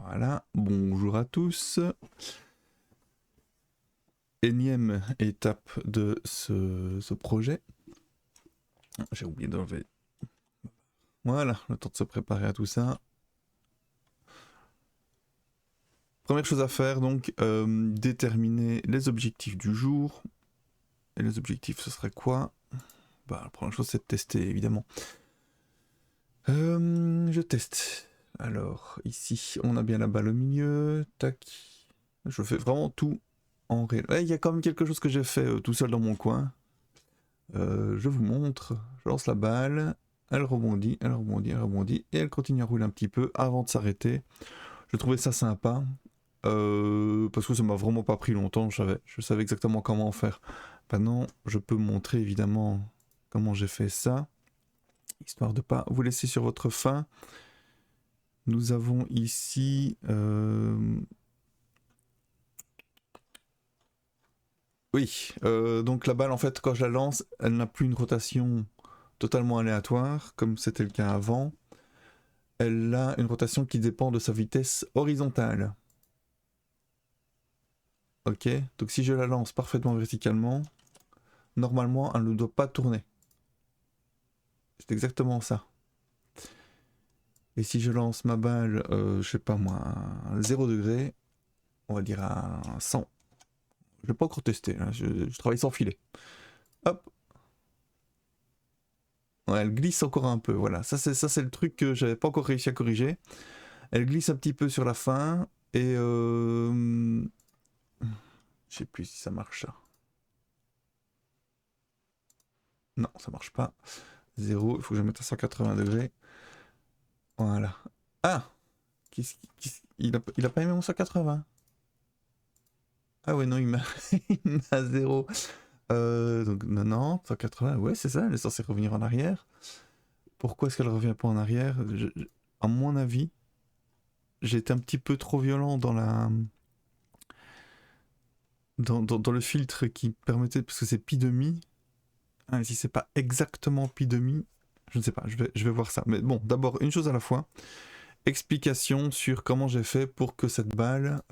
Voilà, bonjour à tous. Énième étape de ce projet. J'ai oublié d'enlever. Voilà, le temps de se préparer à tout ça. Première chose à faire, donc, déterminer les objectifs du jour. Et les objectifs, ce serait quoi? Bah, la première chose, c'est de tester, évidemment. Je teste. Alors, ici, on a bien la balle au milieu. Tac. Je fais vraiment tout en réel. Il y a quand même quelque chose que j'ai fait tout seul dans mon coin. Je vous montre. Je lance la balle. Elle rebondit, elle rebondit, elle rebondit. Et elle continue à rouler un petit peu avant de s'arrêter. Je trouvais ça sympa. Parce que ça m'a vraiment pas pris longtemps. Je savais exactement comment faire. Maintenant, je peux montrer évidemment comment j'ai fait ça. Histoire de pas vous laisser sur votre faim. Nous avons ici... Oui, donc la balle en fait quand je la lance, elle n'a plus une rotation totalement aléatoire comme c'était le cas avant. Elle a une rotation qui dépend de sa vitesse horizontale. Ok, donc si je la lance parfaitement verticalement, normalement elle ne doit pas tourner. C'est exactement ça. Et si je lance ma balle, je sais pas moi, à 0 degré, on va dire à 100. Je vais pas encore tester, hein, je travaille sans filet. Hop. Ouais, elle glisse encore un peu, voilà. Ça c'est le truc que j'avais pas encore réussi à corriger. Elle glisse un petit peu sur la fin, et je sais plus si ça marche ça. Non, ça marche pas. 0, il faut que je mette à 180 degrés. Voilà. Ah, il a pas aimé mon 180. Ah ouais, non, il m'a il m'a 0. Donc 90, 180, ouais, c'est ça, elle est censée revenir en arrière. Pourquoi est-ce qu'elle revient pas en arrière? À mon avis, j'ai été un petit peu trop violent dans la... Dans le filtre qui permettait, parce que c'est pi demi. Ah, si c'est pas exactement pi demi, je ne sais pas, je vais voir ça. Mais bon, d'abord, une chose à la fois. Explication sur comment j'ai fait pour que cette balle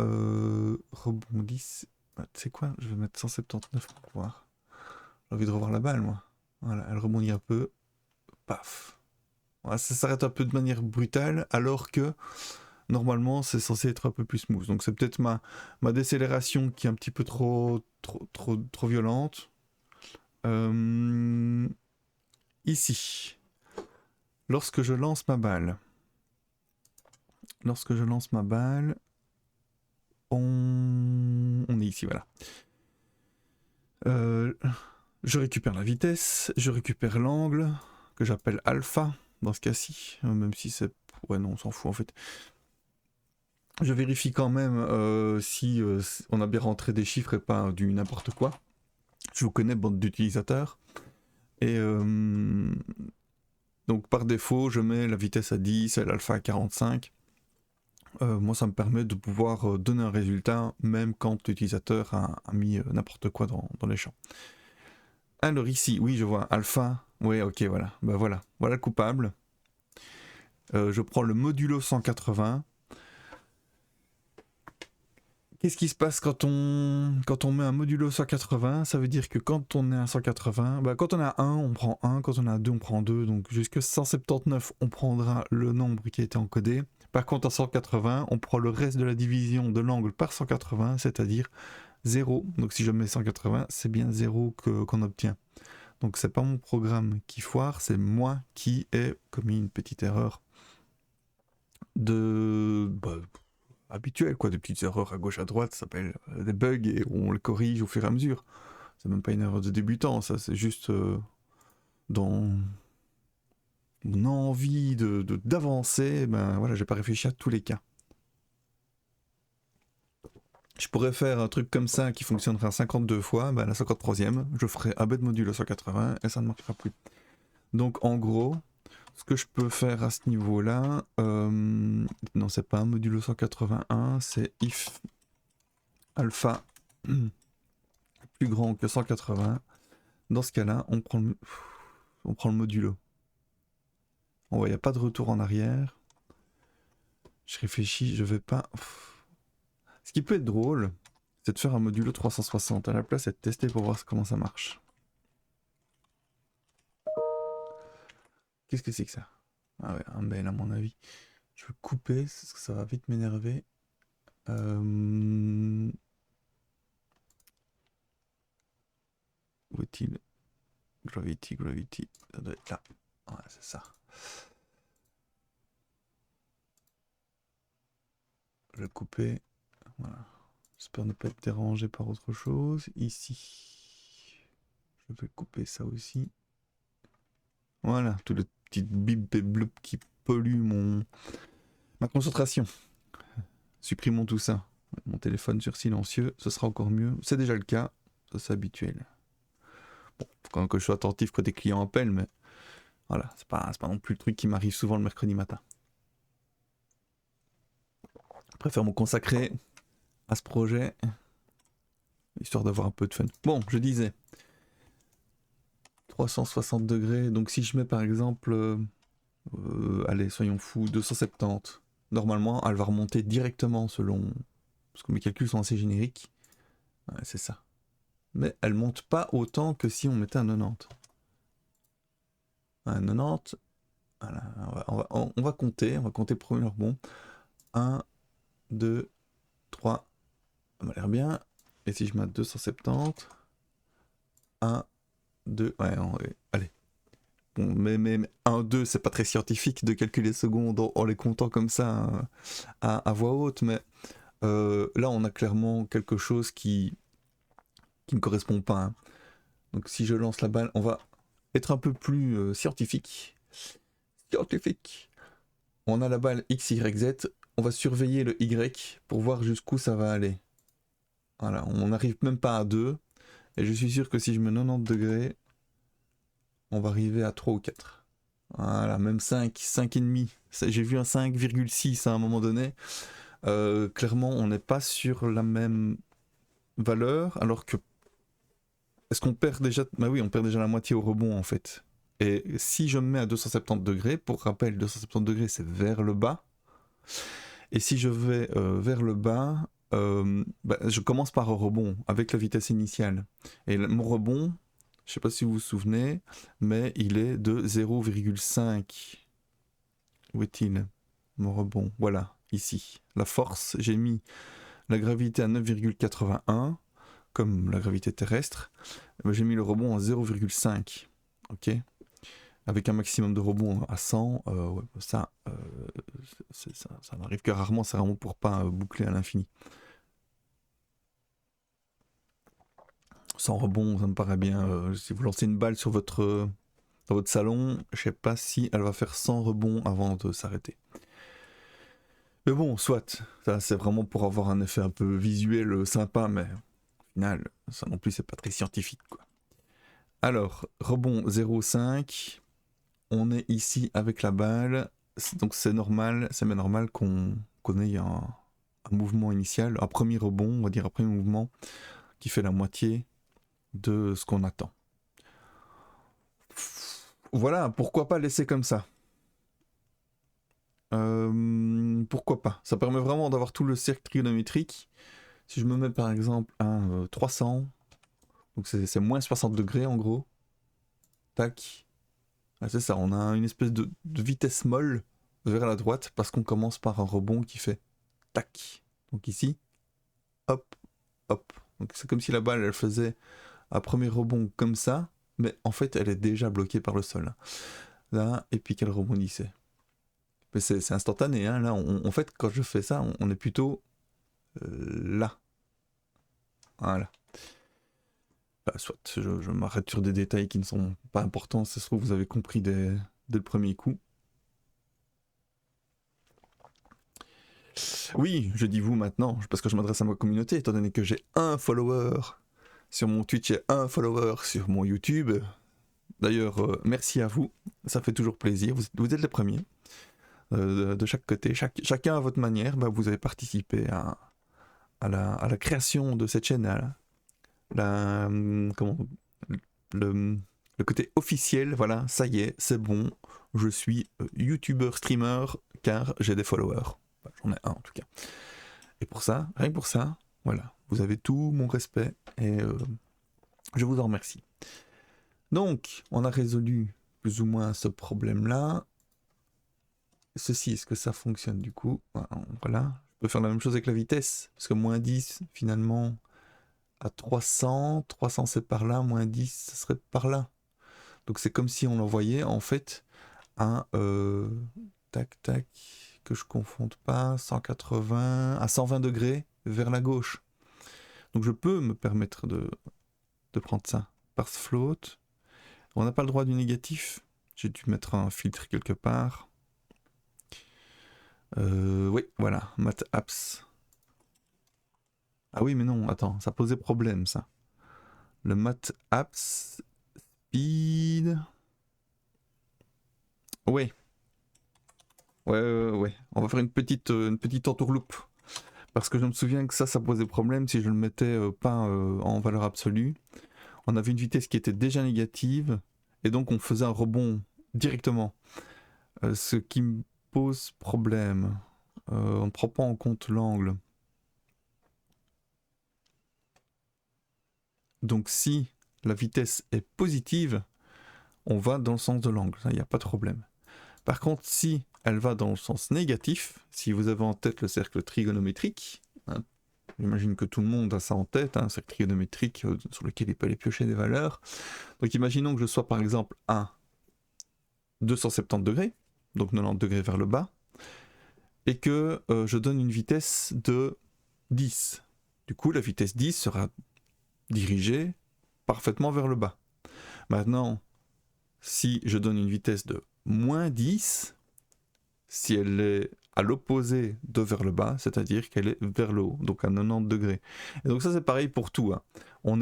rebondisse. Ah, tu sais quoi? Je vais mettre 179 pour voir. J'ai envie de revoir la balle, moi. Voilà, elle rebondit un peu. Paf. Voilà, ça s'arrête un peu de manière brutale, alors que normalement c'est censé être un peu plus smooth. Donc c'est peut-être ma décélération qui est un petit peu trop violente. Ici, lorsque je lance ma balle, on est ici, voilà. Je récupère la vitesse, je récupère l'angle, que j'appelle alpha, dans ce cas-ci, même si c'est... Ouais, non, on s'en fout en fait. Je vérifie quand même si on a bien rentré des chiffres et pas du n'importe quoi. Je vous connais, bande d'utilisateurs. Et donc par défaut, je mets la vitesse à 10 et l'alpha à 45. Moi, ça me permet de pouvoir donner un résultat, même quand l'utilisateur a mis n'importe quoi dans les champs. Alors ici, oui, je vois alpha. Oui, ok, voilà. Bah voilà, voilà le coupable. Je prends le modulo 180. Qu'est-ce qui se passe quand on met un modulo 180? Ça veut dire que quand on est à 180, bah quand on est à 1, on prend 1, quand on est à 2, on prend 2, donc jusqu'à 179, on prendra le nombre qui a été encodé. Par contre, à 180, on prend le reste de la division de l'angle par 180, c'est-à-dire 0. Donc si je mets 180, c'est bien 0 qu'on obtient. Donc c'est pas mon programme qui foire, c'est moi qui ai commis une petite erreur de... habituel, quoi, des petites erreurs à gauche à droite, ça s'appelle des bugs et on les corrige au fur et à mesure. C'est même pas une erreur de débutant, ça, c'est juste dans mon envie d'avancer, ben voilà, j'ai pas réfléchi à tous les cas. Je pourrais faire un truc comme ça qui fonctionnerait 52 fois, ben la 53e, je ferai un bête module à 180 et ça ne marchera plus. Donc en gros, ce que je peux faire à ce niveau-là, non, c'est pas un modulo 181, c'est if alpha plus grand que 180. Dans ce cas-là, on prend le modulo. Bon, il n'y a pas de retour en arrière. Je réfléchis, je vais pas... Ce qui peut être drôle, c'est de faire un modulo 360 à la place et de tester pour voir comment ça marche. Qu'est-ce que c'est que ça? Ah ouais, un bel à mon avis. Je vais couper, parce que ça va vite m'énerver. Où est-il? Gravity, Gravity. Ça doit être là. Ouais, c'est ça. Je vais le couper. Voilà. J'espère ne pas être dérangé par autre chose. Ici. Je vais couper ça aussi. Voilà, tout le petit bip et bloup qui pollue ma concentration. Supprimons tout ça. Mon téléphone sur silencieux, ce sera encore mieux. C'est déjà le cas, ça c'est habituel. Bon, faut quand même que je sois attentif quand des clients appellent, mais voilà, c'est pas non plus le truc qui m'arrive souvent le mercredi matin. Je préfère me consacrer à ce projet, histoire d'avoir un peu de fun. Bon, je disais, 360 degrés, donc si je mets par exemple, allez, soyons fous, 270, normalement elle va remonter directement selon... Parce que mes calculs sont assez génériques. Ouais, c'est ça. Mais elle monte pas autant que si on mettait un 90. Un 90, voilà, on va compter le premier rebond. 1, 2, 3, ça m'a l'air bien. Et si je mets 270, 1, 2, ouais, allez. Bon, mais 1, 2, c'est pas très scientifique de calculer les secondes en les comptant comme ça à voix haute, mais là on a clairement quelque chose qui ne correspond pas. Hein. Donc si je lance la balle, on va être un peu plus scientifique. Scientifique. On a la balle X, Y, Z. On va surveiller le Y pour voir jusqu'où ça va aller. Voilà, on n'arrive même pas à 2. Et je suis sûr que si je mets 90 degrés, on va arriver à 3 ou 4. Voilà, même 5, 5,5. J'ai vu un 5,6 à un moment donné. Clairement, on n'est pas sur la même valeur, alors que... Est-ce qu'on perd déjà... Bah oui, on perd déjà la moitié au rebond, en fait. Et si je me mets à 270 degrés, pour rappel, 270 degrés, c'est vers le bas. Et si je vais vers le bas, je commence par un rebond avec la vitesse initiale. Et mon rebond, je ne sais pas si vous vous souvenez, mais il est de 0,5. Où est-il? Mon rebond, voilà, ici. La force, j'ai mis la gravité à 9,81, comme la gravité terrestre. J'ai mis le rebond à 0,5. Ok, avec un maximum de rebond à 100, ouais, ça n'arrive que rarement, c'est vraiment pour pas boucler à l'infini. 100 rebond, ça me paraît bien. Si vous lancez une balle dans votre salon, je sais pas si elle va faire 100 rebonds avant de s'arrêter. Mais bon, soit, ça c'est vraiment pour avoir un effet un peu visuel sympa, mais au final, ça non plus c'est pas très scientifique, quoi. Alors, rebond 0,5, on est ici avec la balle, donc c'est normal qu'on ait un mouvement initial, un premier rebond, on va dire un premier mouvement, qui fait la moitié de ce qu'on attend. Voilà, pourquoi pas laisser comme ça. Pourquoi pas? Ça permet vraiment d'avoir tout le cercle trigonométrique. Si je me mets par exemple à 300, donc c'est moins 60 degrés en gros. Tac. Ah, c'est ça, on a une espèce de vitesse molle vers la droite parce qu'on commence par un rebond qui fait tac. Donc ici, hop, hop. Donc c'est comme si la balle elle faisait un premier rebond comme ça, mais en fait elle est déjà bloquée par le sol. Là, et puis qu'elle rebondissait. Mais c'est instantané, hein. Là, en fait, quand je fais ça, on est plutôt là. Voilà. Bah, soit, je m'arrête sur des détails qui ne sont pas importants, ça se trouve, vous avez compris dès le premier coup. Oui, je dis vous maintenant, parce que je m'adresse à ma communauté, étant donné que j'ai un follower sur mon Twitch et un follower sur mon YouTube. D'ailleurs, merci à vous, ça fait toujours plaisir, vous êtes les premiers. De chaque côté, chacun à votre manière, bah, vous avez participé à la création de cette chaîne, comment, le côté officiel, voilà, ça y est, c'est bon, je suis youtubeur, streamer, car j'ai des followers. J'en ai un en tout cas. Et pour ça, rien que pour ça, voilà, vous avez tout mon respect et je vous en remercie. Donc, on a résolu plus ou moins ce problème-là. Ceci, est-ce que ça fonctionne du coup? Voilà, je peux faire la même chose avec la vitesse, parce que moins 10, finalement, à 300, 300 c'est par là, moins 10, ça serait par là. Donc c'est comme si on l'envoyait en fait à, tac tac, que je confonde pas, 180, à 120 degrés vers la gauche. Donc je peux me permettre de prendre ça. Parse float, on n'a pas le droit du négatif, j'ai dû mettre un filtre quelque part. Oui, voilà, mat apps. Ah oui, mais non, attends, ça posait problème ça. Le mat apps speed. Ouais. Ouais. On va faire une petite entourloupe. Parce que je me souviens que ça posait problème si je le mettais pas en valeur absolue. On avait une vitesse qui était déjà négative et donc on faisait un rebond directement. Ce qui me pose problème. On ne prend pas en compte l'angle. Donc si la vitesse est positive, on va dans le sens de l'angle, il n'y a pas de problème. Par contre, si elle va dans le sens négatif, si vous avez en tête le cercle trigonométrique, hein, j'imagine que tout le monde a ça en tête, un cercle trigonométrique sur lequel il peut aller piocher des valeurs. Donc imaginons que je sois par exemple à 270 degrés, donc 90 degrés vers le bas, et que je donne une vitesse de 10. Du coup, la vitesse 10 sera dirigée parfaitement vers le bas. Maintenant, si je donne une vitesse de moins 10, si elle est à l'opposé de vers le bas, c'est-à-dire qu'elle est vers le haut, donc à 90 degrés. Et donc ça c'est pareil pour tout. Hein. On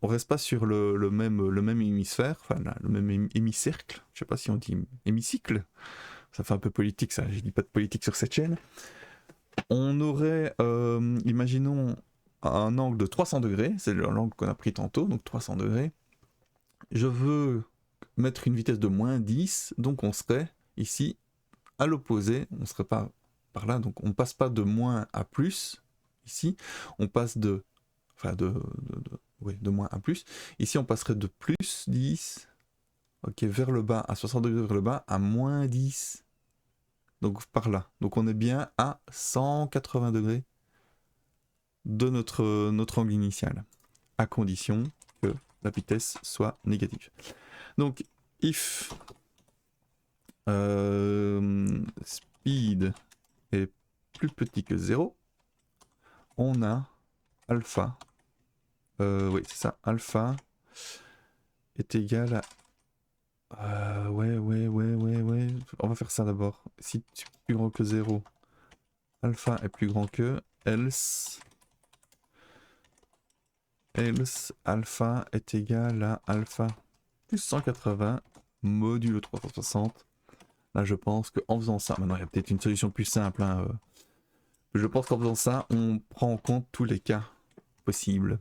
reste pas sur le même hémisphère, enfin le même hémicercle, je sais pas si on dit hémicycle, ça fait un peu politique ça, je dis pas de politique sur cette chaîne. On aurait, imaginons, un angle de 300 degrés, c'est l'angle qu'on a pris tantôt, donc 300 degrés. Je veux mettre une vitesse de moins 10, donc on serait ici à l'opposé, on ne serait pas par là, donc on ne passe pas de moins à plus, ici, on passe de moins à plus, ici on passerait de plus 10, ok, vers le bas, à 60 degrés vers le bas, à moins 10, donc par là, donc on est bien à 180 degrés de notre angle initial, à condition que la vitesse soit négative. Donc, if speed est plus petit que 0, on a alpha. Oui, c'est ça. Alpha est égal à... ouais. On va faire ça d'abord. Si tu es plus grand que 0, alpha est plus grand que... Else alpha est égal à alpha plus 180 modulo 360. Là, je pense qu'en faisant ça... Maintenant, il y a peut-être une solution plus simple. Hein, je pense qu'en faisant ça, on prend en compte tous les cas possibles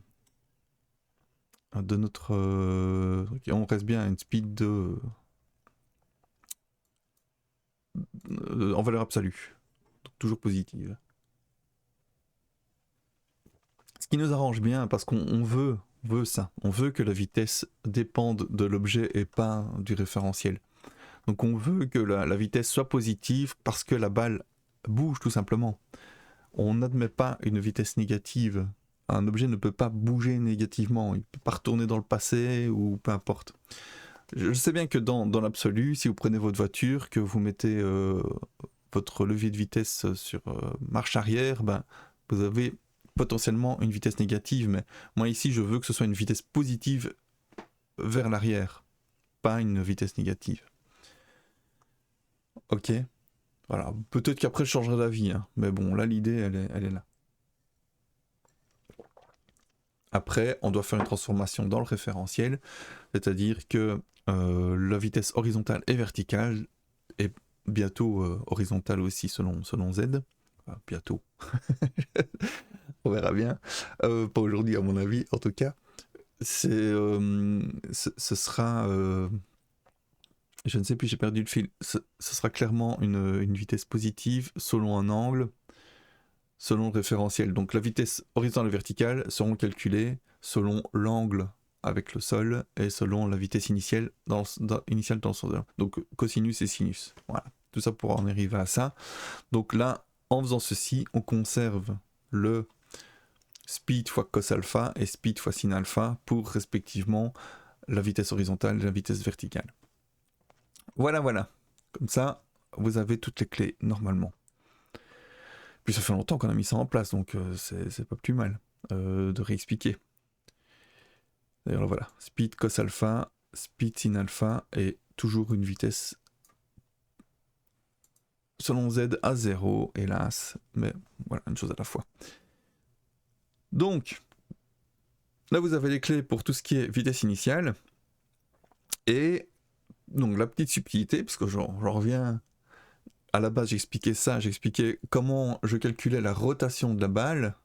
de notre... on reste bien à une speed de... en valeur absolue. Donc, toujours positive. Ce qui nous arrange bien parce qu'on veut ça. On veut que la vitesse dépende de l'objet et pas du référentiel. Donc on veut que la vitesse soit positive parce que la balle bouge tout simplement. On n'admet pas une vitesse négative. Un objet ne peut pas bouger négativement. Il ne peut pas retourner dans le passé ou peu importe. Je sais bien que dans l'absolu, si vous prenez votre voiture, que vous mettez votre levier de vitesse sur marche arrière, ben, vous avez potentiellement une vitesse négative, mais moi ici je veux que ce soit une vitesse positive vers l'arrière, pas une vitesse négative. Ok, voilà, peut-être qu'après je changerai d'avis, hein. Mais bon, là l'idée elle est là. Après, on doit faire une transformation dans le référentiel, c'est-à-dire que la vitesse horizontale et verticale est bientôt horizontale aussi selon Z. Enfin, bientôt. On verra bien. Pas aujourd'hui à mon avis, en tout cas. Ce sera... je ne sais plus, j'ai perdu le fil. Ce sera clairement une vitesse positive selon un angle. selon le référentiel. Donc la vitesse horizontale et verticale seront calculées selon l'angle avec le sol et selon la vitesse initiale dans le sens. Donc cosinus et sinus. Voilà. Tout ça pour en arriver à ça. Donc là, en faisant ceci, on conserve le speed fois cos alpha et speed fois sin alpha pour respectivement la vitesse horizontale et la vitesse verticale. Voilà, voilà. Comme ça, vous avez toutes les clés normalement. Puis ça fait longtemps qu'on a mis ça en place, donc c'est pas plus mal de réexpliquer. D'ailleurs, voilà. Speed cos alpha, speed sin alpha et toujours une vitesse selon Z à 0, hélas. Mais voilà, une chose à la fois. Donc, là vous avez les clés pour tout ce qui est vitesse initiale. Et donc la petite subtilité, parce que j'en reviens, à la base j'expliquais ça, j'expliquais comment je calculais la rotation de la balle,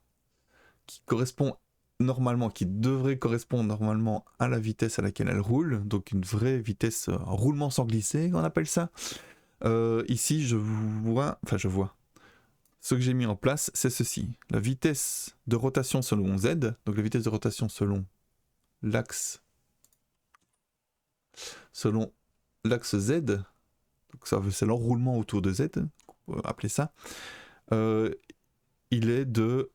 qui correspond normalement, qui devrait correspondre normalement à la vitesse à laquelle elle roule, donc une vraie vitesse roulement sans glisser, on appelle ça. Ici je vois, ce que j'ai mis en place, c'est ceci. La vitesse de rotation selon Z, donc la vitesse de rotation selon l'axe Z, donc ça c'est l'enroulement autour de Z, on peut appeler ça, il est de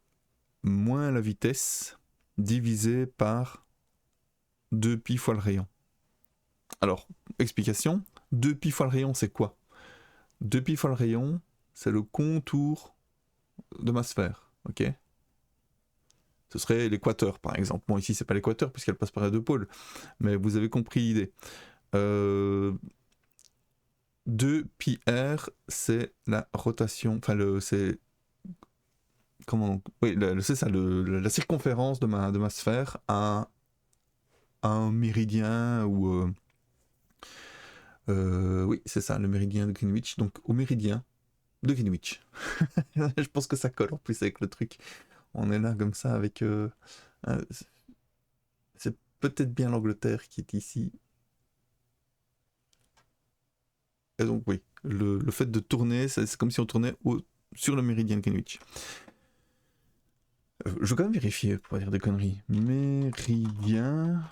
moins la vitesse divisé par 2π fois le rayon. Alors, explication, 2π fois le rayon c'est quoi? 2π fois le rayon, c'est le contour de ma sphère, ok? Ce serait l'équateur par exemple. Bon, ici c'est pas l'équateur puisqu'elle passe par les deux pôles, mais vous avez compris l'idée. 2πr, c'est la rotation, enfin c'est comment, oui, c'est ça, la circonférence de ma sphère à un méridien ou oui, c'est ça, le méridien de Greenwich. Donc au méridien de Greenwich. Je pense que ça colle en plus avec le truc. On est là comme ça avec. C'est peut-être bien l'Angleterre qui est ici. Et donc oui, le fait de tourner, c'est comme si on tournait sur le méridien de Greenwich. Je vais quand même vérifier pour pas dire des conneries. Méridien.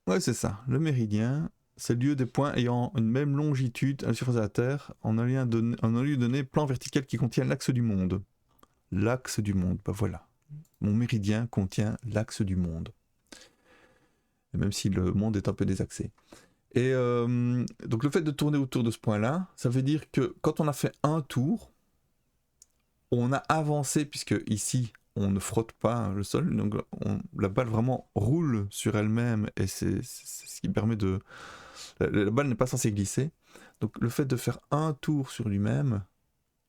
Ouais, c'est ça. Le méridien, c'est le lieu des points ayant une même longitude à la surface de la Terre en un lieu donné plan vertical qui contient l'axe du monde. L'axe du monde, bah voilà. Mon méridien contient l'axe du monde. Et même si le monde est un peu désaxé. Et donc le fait de tourner autour de ce point-là, ça veut dire que quand on a fait un tour, on a avancé, puisque ici on ne frotte pas le sol, donc la balle vraiment roule sur elle-même et c'est ce qui permet de... La balle n'est pas censée glisser, donc le fait de faire un tour sur lui-même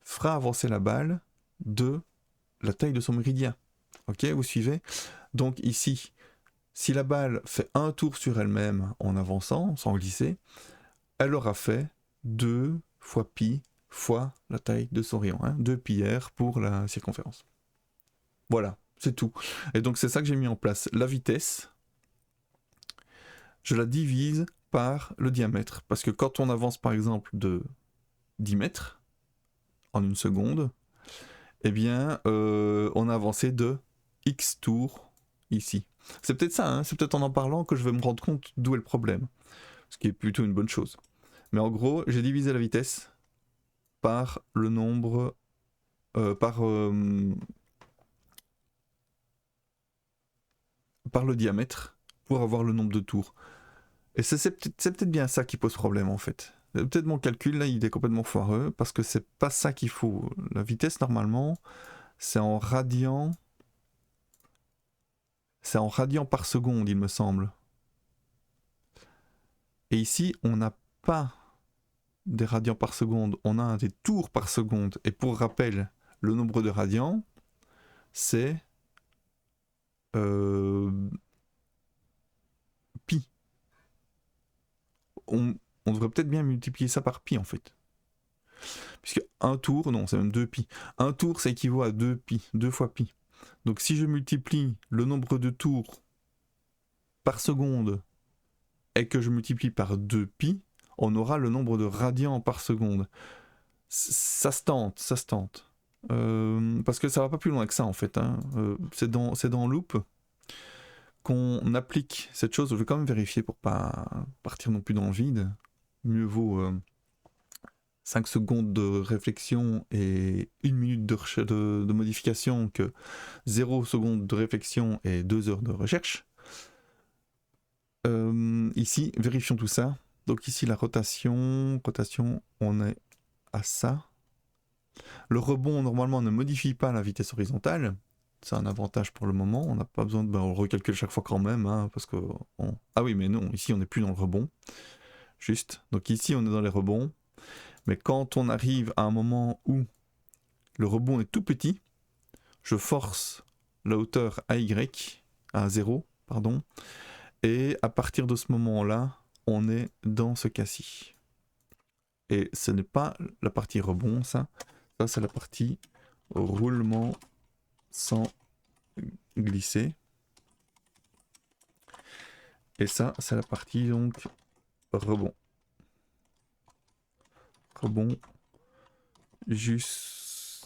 fera avancer la balle de la taille de son méridien. Ok, vous suivez? Donc ici, si la balle fait un tour sur elle-même en avançant, sans glisser, elle aura fait 2 fois pi fois la taille de son rayon, 2πr pour la circonférence. Voilà, c'est tout. Et donc c'est ça que j'ai mis en place. La vitesse, je la divise par le diamètre. Parce que quand on avance par exemple de 10 mètres en une seconde, eh bien on a avancé de X tours ici. C'est peut-être ça, c'est peut-être en parlant que je vais me rendre compte d'où est le problème. Ce qui est plutôt une bonne chose. Mais en gros, j'ai divisé la vitesse par le nombre... par le diamètre pour avoir le nombre de tours. Et c'est peut-être bien ça qui pose problème en fait. Peut-être mon calcul là il est complètement foireux parce que c'est pas ça qu'il faut. La vitesse normalement c'est en radians. C'est en radians par seconde il me semble. Et ici on n'a pas des radians par seconde, on a des tours par seconde. Et pour rappel, le nombre de radians c'est pi. On devrait peut-être bien multiplier ça par pi en fait. Puisque un tour, non, c'est même 2π. Un tour, ça équivaut à 2π, 2 fois pi. Donc si je multiplie le nombre de tours par seconde et que je multiplie par 2π, on aura le nombre de radians par seconde. Ça se tente, ça se tente. Parce que ça va pas plus loin que ça en fait. Hein. C'est dans Loop qu'on applique cette chose. Je vais quand même vérifier pour pas partir non plus dans le vide. Mieux vaut 5 secondes de réflexion et 1 minute de modification que 0 secondes de réflexion et 2 heures de recherche. Ici, vérifions tout ça. Donc ici, la rotation, on est à ça. Le rebond, normalement, ne modifie pas la vitesse horizontale. C'est un avantage pour le moment. On n'a pas besoin de... on le recalcule chaque fois quand même, hein, parce que... Ah oui, mais non, ici, on n'est plus dans le rebond. Juste. Donc ici, on est dans les rebonds. Mais quand on arrive à un moment où le rebond est tout petit, je force la hauteur à Y, à 0, pardon. Et à partir de ce moment-là, on est dans ce cas-ci. Et ce n'est pas la partie rebond, ça. Ça, c'est la partie roulement sans glisser. Et ça, c'est la partie donc rebond. Rebond jusqu'à...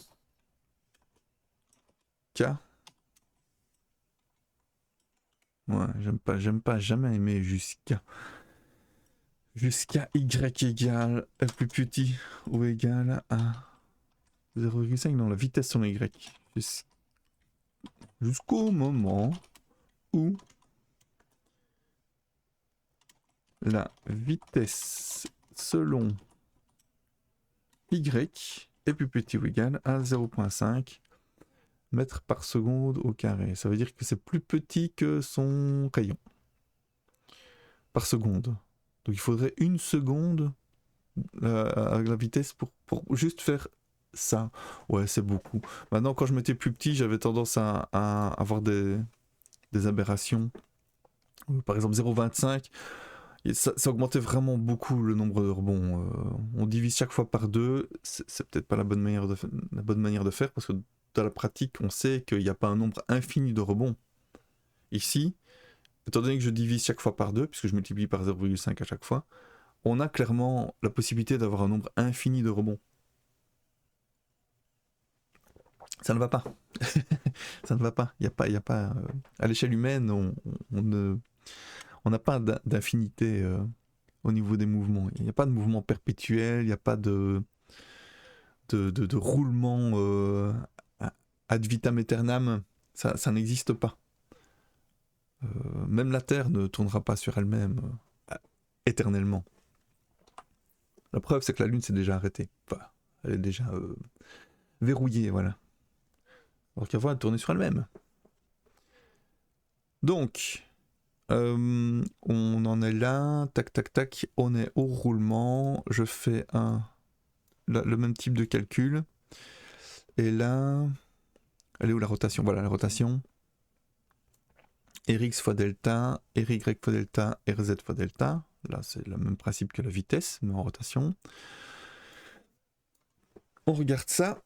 Ouais, j'aime pas jamais aimer jusqu'à. Jusqu'à Y égale plus petit ou égal à 0,5 dans la vitesse sur Y. Jusqu'au moment où la vitesse selon Y est plus petit ou égal à 0,5 mètres par seconde au carré. Ça veut dire que c'est plus petit que son rayon par seconde. Donc il faudrait 1 seconde à la vitesse pour juste faire ça. Ouais, c'est beaucoup. Maintenant, quand je m'étais plus petit, j'avais tendance à avoir des aberrations. Par exemple, 0,25. Ça augmentait vraiment beaucoup le nombre de rebonds. On divise chaque fois par 2. C'est peut-être pas la bonne manière de faire, parce que dans la pratique, on sait qu'il n'y a pas un nombre infini de rebonds. Ici, étant donné que je divise chaque fois par 2, puisque je multiplie par 0,5 à chaque fois, on a clairement la possibilité d'avoir un nombre infini de rebonds. Ça ne va pas. Ça ne va pas. Il y a pas à l'échelle humaine, on n'a pas d'infinité au niveau des mouvements. Il n'y a pas de mouvement perpétuel, il n'y a pas de roulement ad vitam aeternam. Ça n'existe pas. Même la Terre ne tournera pas sur elle-même éternellement. La preuve, c'est que la Lune s'est déjà arrêtée. Enfin, elle est déjà verrouillée, voilà. Alors qu'avant, elle tournait sur elle-même. Donc, on en est là, tac tac tac, on est au roulement, je fais le même type de calcul, et là, elle est où la rotation? Voilà la rotation, Rx fois delta, Ry fois delta, Rz fois delta, là c'est le même principe que la vitesse, mais en rotation. On regarde ça.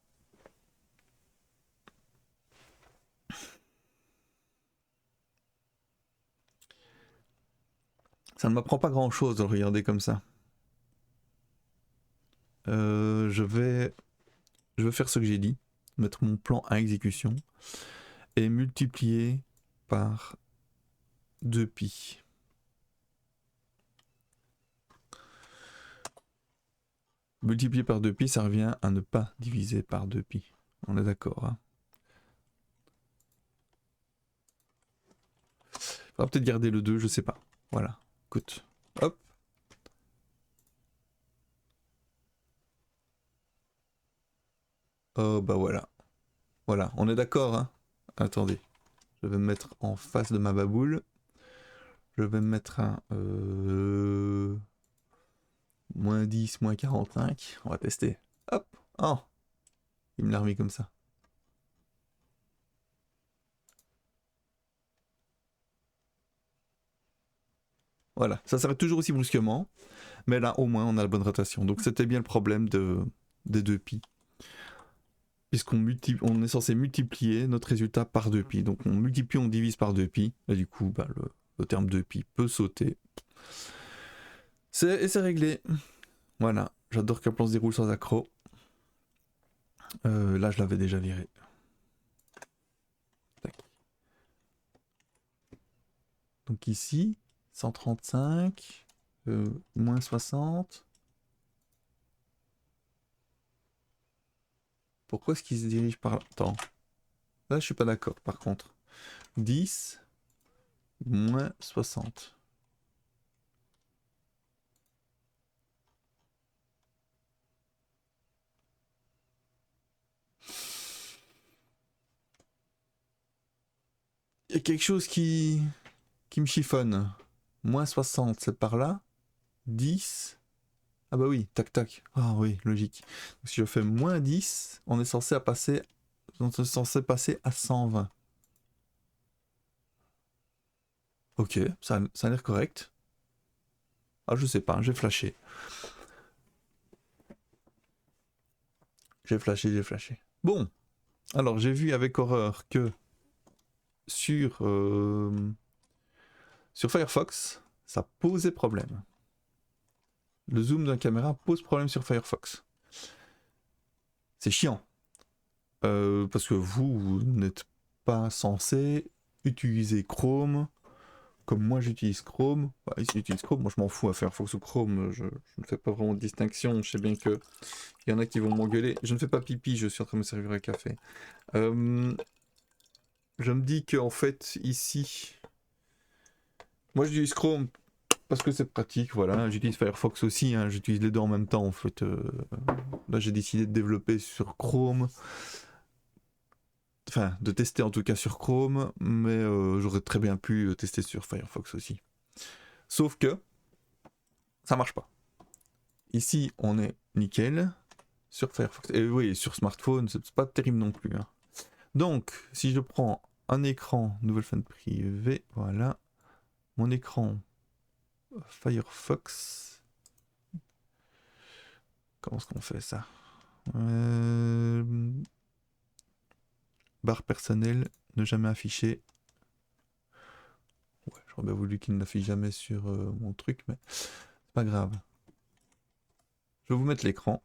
Ça ne m'apprend pas grand chose de le regarder comme ça. Je vais faire ce que j'ai dit, mettre mon plan à exécution et multiplier par 2π. Multiplier par 2π, ça revient à ne pas diviser par 2π. On est d'accord, hein? Faudra peut-être garder le 2, je sais pas. Voilà, écoute. Hop. Oh bah voilà. Voilà, on est d'accord, hein? Attendez. Je vais me mettre en face de ma baboule. Je vais me mettre à... moins 10, moins 45. On va tester. Hop. Oh. Il me l'a remis comme ça. Voilà, ça s'arrête toujours aussi brusquement. Mais là, au moins, on a la bonne rotation. Donc c'était bien le problème des 2π. Puisqu'on est censé multiplier notre résultat par 2π. Donc on multiplie, on divise par 2π. Et du coup, bah, le terme 2π peut sauter. Et c'est réglé. Voilà, j'adore qu'un plan se déroule sans accroc. Là, je l'avais déjà viré. Tac. Donc ici, 135, moins 60. Pourquoi est-ce qu'il se dirige par là? Attends. Là, je suis pas d'accord, par contre. 10, moins 60. Il y a quelque chose qui me chiffonne. Moins 60, c'est par là. 10. Ah bah oui, tac tac. Ah oui, logique. Donc si je fais moins 10, on est censé passer à 120. Ok, ça a l'air correct. Ah je sais pas, j'ai flashé. J'ai flashé. Bon, alors j'ai vu avec horreur que sur, sur Firefox, ça posait problème. Le zoom de la caméra pose problème sur Firefox. C'est chiant. Parce que vous n'êtes pas censé utiliser Chrome comme moi j'utilise Chrome. Bah, ici j'utilise Chrome, moi je m'en fous à Firefox ou Chrome, je ne fais pas vraiment de distinction. Je sais bien qu'il y en a qui vont m'engueuler. Je ne fais pas pipi, je suis en train de me servir un café. Je me dis qu'en fait ici, moi j'utilise Chrome parce que c'est pratique, voilà. J'utilise Firefox aussi, hein. J'utilise les deux en même temps en fait. Là j'ai décidé de développer sur Chrome. Enfin, de tester en tout cas sur Chrome, mais j'aurais très bien pu tester sur Firefox aussi. Sauf que ça marche pas. Ici, on est nickel sur Firefox. Et oui, sur smartphone, c'est pas terrible non plus. Hein. Donc, si je prends un écran, nouvelle fenêtre privée, voilà. Mon écran Firefox. Comment est-ce qu'on fait ça Barre personnelle, ne jamais afficher. Ouais, j'aurais bien voulu qu'il ne l'affiche jamais sur mon truc, mais c'est pas grave. Je vais vous mettre l'écran.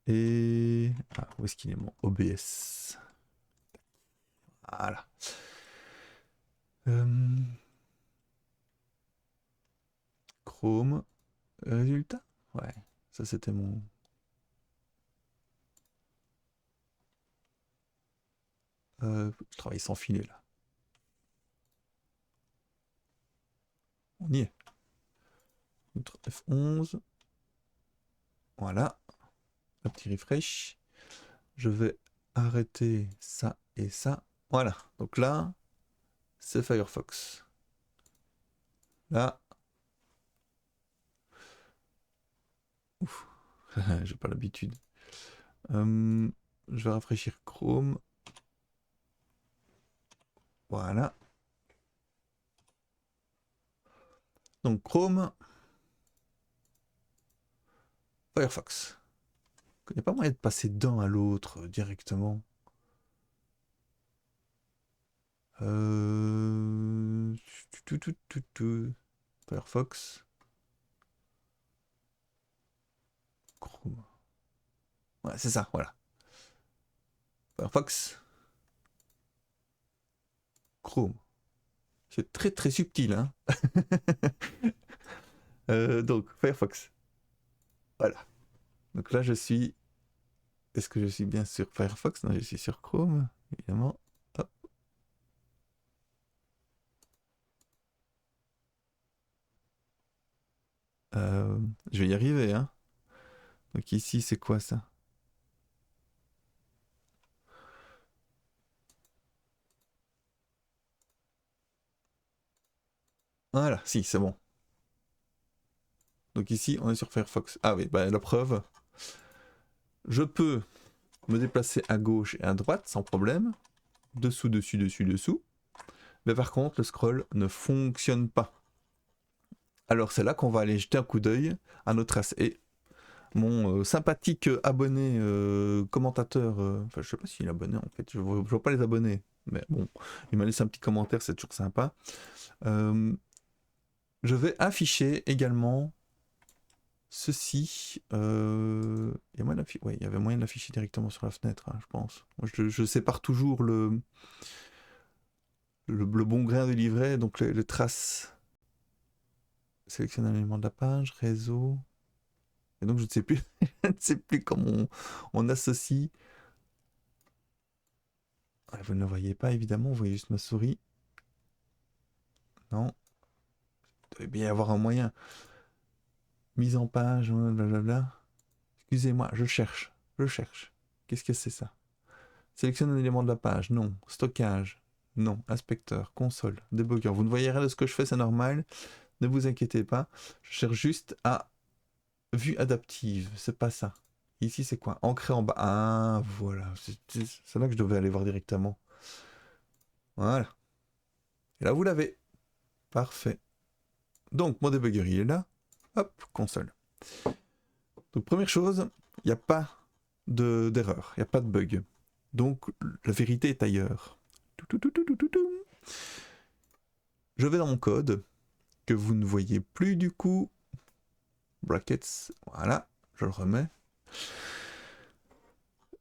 Et... Ah, où est-ce qu'il est mon OBS? Voilà. Chrome. Résultat? Ouais, ça c'était mon... je travaille sans filet là. On y est. F11. Voilà. Un petit refresh. Je vais arrêter ça et ça. Voilà. Donc là, c'est Firefox. Là. Ouf. J'ai pas l'habitude. Je vais rafraîchir Chrome. Voilà. Donc Chrome. Firefox. Il n'y a pas moyen de passer d'un à l'autre directement. Firefox. Chrome. Ouais, c'est ça, voilà. Firefox. Chrome. C'est très très subtil, hein. Donc, Firefox. Voilà. Donc là, je suis... Est-ce que je suis bien sur Firefox? Non, je suis sur Chrome, évidemment. Hop. Je vais y arriver, hein. Donc ici, c'est quoi ça? Voilà, si, c'est bon. Donc ici, on est sur Firefox. Ah oui, bah la preuve. Je peux me déplacer à gauche et à droite sans problème. Dessous, dessus, dessus, dessous. Mais par contre, le scroll ne fonctionne pas. Alors c'est là qu'on va aller jeter un coup d'œil à nos traces. Et mon sympathique abonné, commentateur, enfin je sais pas s'il est abonné en fait, je vois pas les abonnés, mais bon, il m'a laissé un petit commentaire, c'est toujours sympa. Je vais afficher également ceci, y a moyen ouais, il y avait moyen de l'afficher directement sur la fenêtre, hein, je pense. Moi, je sépare toujours le bon grain du livret, donc les traces. Sélectionne un élément de la page, réseau. Et donc je ne sais plus, je ne sais plus comment on associe. Ah, vous ne le voyez pas évidemment, vous voyez juste ma souris. Non. Il devait bien y avoir un moyen. Mise en page, blablabla. Excusez-moi, je cherche. Je cherche. Qu'est-ce que c'est ça? Sélectionne un élément de la page. Non. Stockage. Non. Inspecteur. Console. Debugger. Vous ne voyez rien de ce que je fais, c'est normal. Ne vous inquiétez pas. Je cherche juste à vue adaptive. C'est pas ça. Ici, c'est quoi? Ancré en bas. Ah, voilà. C'est là que je devais aller voir directement. Voilà. Et là, vous l'avez. Parfait. Donc, mon debugger, il est là. Hop, console. Donc, première chose, il n'y a pas d'erreur. Il n'y a pas de bug. Donc, la vérité est ailleurs. Je vais dans mon code, que vous ne voyez plus du coup. Brackets, voilà, je le remets.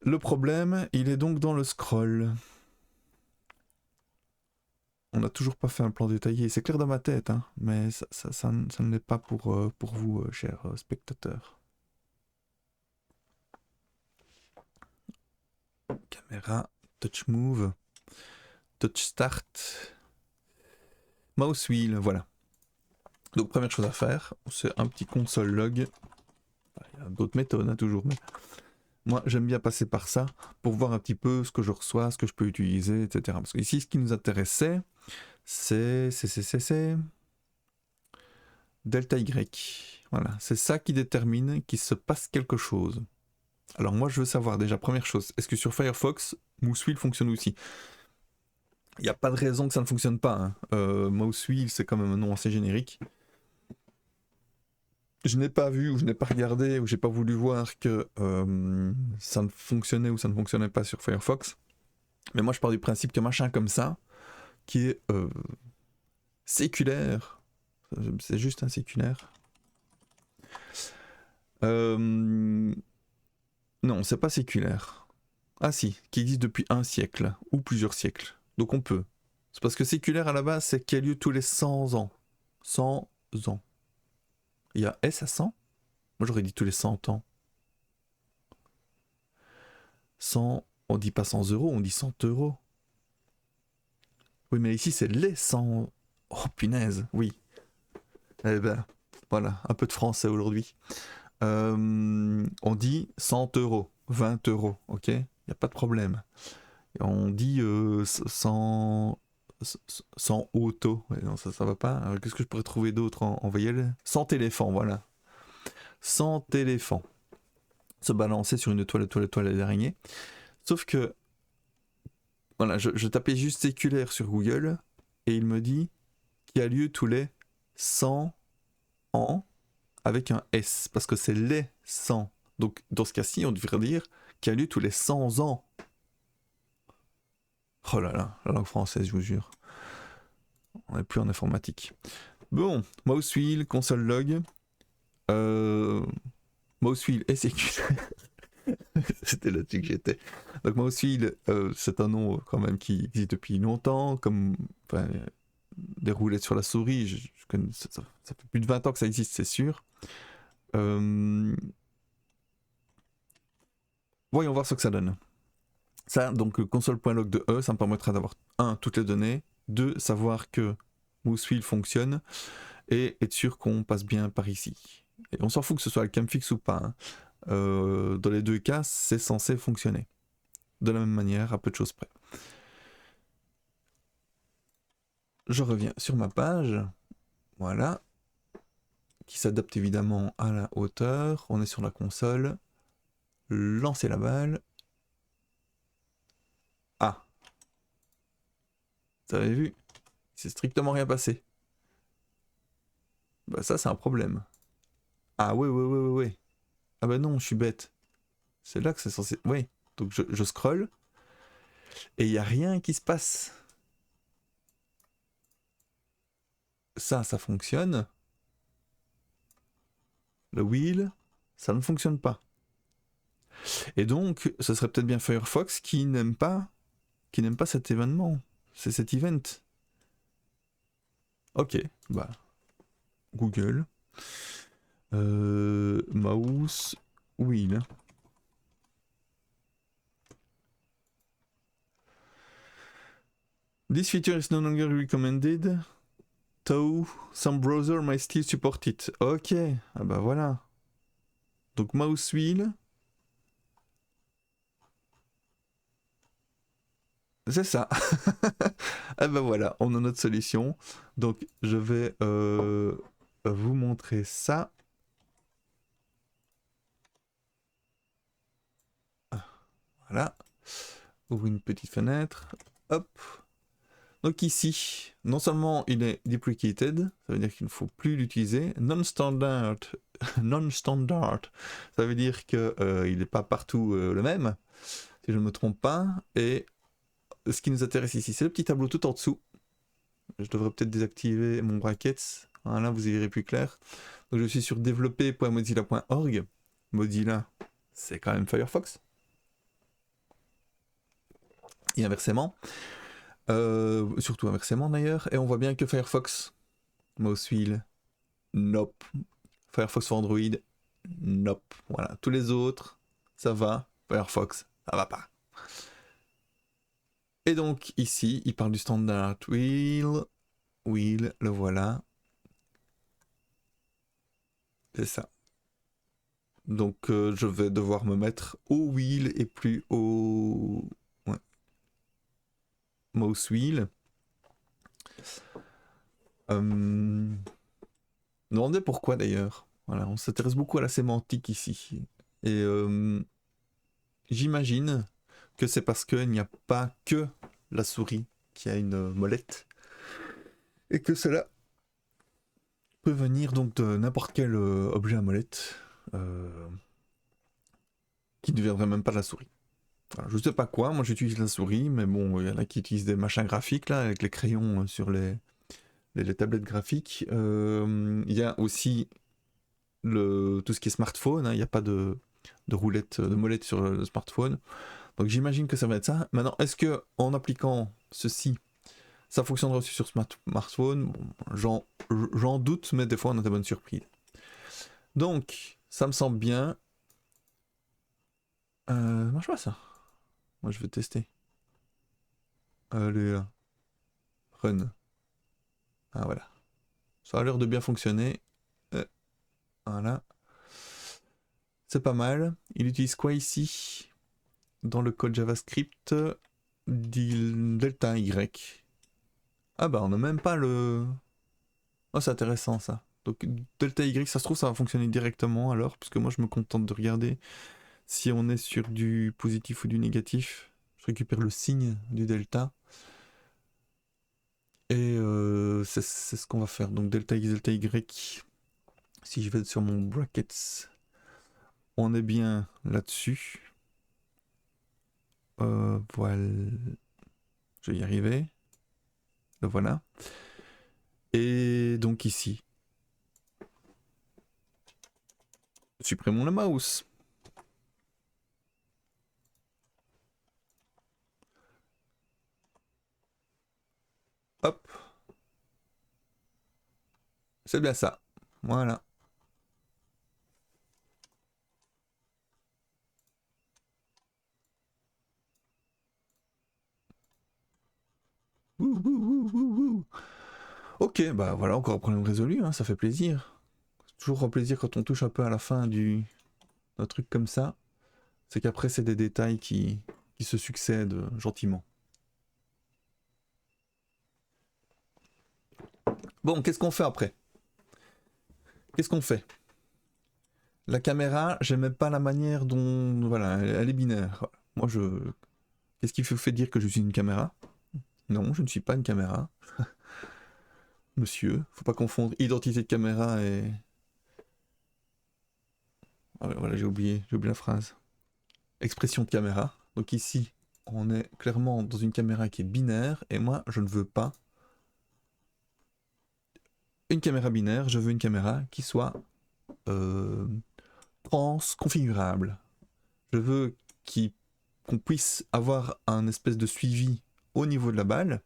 Le problème, il est donc dans le scroll. On n'a toujours pas fait un plan détaillé. C'est clair dans ma tête, hein, mais ça ne l'est pas pour vous, chers spectateurs. Caméra, touch move, touch start, mouse wheel, voilà. Donc première chose à faire, c'est un petit console log. Il y a d'autres méthodes, hein, toujours, mais moi j'aime bien passer par ça pour voir un petit peu ce que je reçois, ce que je peux utiliser, etc. Parce que ici, ce qui nous intéressait, c'est delta Y. Voilà, c'est ça qui détermine qu'il se passe quelque chose. Alors moi je veux savoir déjà, première chose, est-ce que sur Firefox, Mousewheel fonctionne aussi? Il n'y a pas de raison que ça ne fonctionne pas. Hein. Mousewheel, c'est quand même un nom assez générique. Je n'ai pas vu, ou je n'ai pas regardé, ou j'ai pas voulu voir que ça ne fonctionnait ou ça ne fonctionnait pas sur Firefox. Mais moi je pars du principe que machin comme ça, qui est séculaire, c'est juste un séculaire. Non, c'est pas séculaire. Ah si, qui existe depuis un siècle, ou plusieurs siècles. Donc on peut. C'est parce que séculaire à la base, c'est qui a lieu tous les 100 ans. 100 ans. Il y a S à 100? Moi j'aurais dit tous les 100 ans. 100, on dit pas 100 euros, on dit 100 euros. Oui, mais ici c'est les 100. Oh punaise, oui. Eh ben, voilà, un peu de français aujourd'hui. On dit 100 euros, 20 euros, ok? Il n'y a pas de problème. Et on dit 100 auto. Ouais, non, ça va pas. Qu'est-ce que je pourrais trouver d'autre en voyelle? 100 éléphants, voilà. 100 éléphants. Se balancer sur une toile d'araignée. Sauf que, voilà, je tapais juste séculaire sur Google et il me dit qu'il a lieu tous les 100 ans avec un S, parce que c'est les 100. Donc, dans ce cas-ci, on devrait dire qu'il a lieu tous les 100 ans. Oh là là, la langue française, je vous jure. On n'est plus en informatique. Bon, mouse wheel, console log. Mouse wheel et séculaire. C'était là-dessus que j'étais. Donc mouse wheel, c'est un nom quand même qui existe depuis longtemps, comme enfin, des roulettes sur la souris. Je connais, ça fait plus de 20 ans que ça existe, c'est sûr. Voyons voir ce que ça donne. Ça, donc console.log de E, ça me permettra d'avoir toutes les données, 2, savoir que Mousewheel fonctionne, et être sûr qu'on passe bien par ici. Et on s'en fout que ce soit le camfix ou pas. Hein. Dans les deux cas, c'est censé fonctionner. De la même manière, à peu de choses près. Je reviens sur ma page. Voilà. Qui s'adapte évidemment à la hauteur. On est sur la console. Lancer la balle. Ah. Vous avez vu? C'est strictement rien passé. Bah ça, c'est un problème. Ah ouais. Ah bah non, je suis bête. C'est là que c'est censé... Oui. Donc je scroll. Et il n'y a rien qui se passe. Ça fonctionne. le wheel, ça ne fonctionne pas. Et donc, ce serait peut-être bien Firefox qui n'aime pas cet événement. C'est cet event. Ok, bah, Google. Mouse wheel. This feature is no longer recommended. Though some browser might still support it. Ok, ah bah voilà. Donc mouse wheel. C'est ça. Ah bah voilà, on a notre solution. Donc je vais vous montrer ça. Voilà. Ouvre une petite fenêtre. Hop. Donc ici, non seulement il est deprecated, ça veut dire qu'il ne faut plus l'utiliser. Non-standard, non-standard, ça veut dire qu'il n'est pas partout le même, si je ne me trompe pas. Et ce qui nous intéresse ici, c'est le petit tableau tout en dessous. Je devrais peut-être désactiver mon bracket. Voilà, vous y verrez plus clair. Donc je suis sur développer.mozilla.org. Mozilla, c'est quand même Firefox. Et inversement. Surtout inversement d'ailleurs. Et on voit bien que Firefox, mouse wheel, nope. Firefox for Android, nope. Voilà, tous les autres, ça va. Firefox, ça va pas. Et donc ici, il parle du standard wheel, le voilà. C'est ça. Donc je vais devoir me mettre au wheel et plus au mouse wheel. Demandez pourquoi d'ailleurs. Voilà, on s'intéresse beaucoup à la sémantique ici. Et j'imagine que c'est parce qu'il n'y a pas que la souris qui a une molette. Et que cela peut venir donc de n'importe quel objet à molette qui ne viendrait même pas de la souris. Alors, je sais pas quoi, moi j'utilise la souris, mais bon, il y en a qui utilisent des machins graphiques là, avec les crayons sur les tablettes graphiques. Il y a aussi tout ce qui est smartphone, hein, il n'y a pas de roulette, de molette sur le smartphone. Donc j'imagine que ça va être ça. Maintenant, est-ce que en appliquant ceci, ça fonctionnera aussi sur smartphone? Bon, j'en doute, mais des fois on a des bonnes surprises. Donc, ça me semble bien. Marche pas ça. Moi je vais tester. Allez, run. Ah voilà. Ça a l'air de bien fonctionner. Voilà. C'est pas mal. Il utilise quoi ici? Dans le code JavaScript, delta Y. Ah bah on n'a même pas le... Oh c'est intéressant ça. Donc delta Y, ça se trouve ça va fonctionner directement alors, parce que moi je me contente de regarder si on est sur du positif ou du négatif. Je récupère le signe du delta. Et c'est ce qu'on va faire. Donc delta X, delta Y. Si je vais sur mon brackets, on est bien là-dessus. Voilà. Je vais y arriver. Le voilà. Et donc ici, supprimons le mouse. Hop. C'est bien ça. Voilà. Ouh, ouh, ouh, ouh. Ok, bah voilà, encore un problème résolu, hein, ça fait plaisir. C'est toujours un plaisir quand on touche un peu à la fin d'un truc comme ça. C'est qu'après, c'est des détails qui se succèdent gentiment. Bon, qu'est-ce qu'on fait après? Qu'est-ce qu'on fait? La caméra, j'aimais pas la manière dont... Voilà, elle est binaire. Moi, Qu'est-ce qui fait dire que je suis une caméra? Non, je ne suis pas une caméra. Monsieur, faut pas confondre identité de caméra et... Ah ouais, voilà, j'ai oublié la phrase. Expression de caméra. Donc ici, on est clairement dans une caméra qui est binaire, et moi, je ne veux pas une caméra binaire, je veux une caméra qui soit transconfigurable. Je veux qu'on puisse avoir un espèce de suivi au niveau de la balle.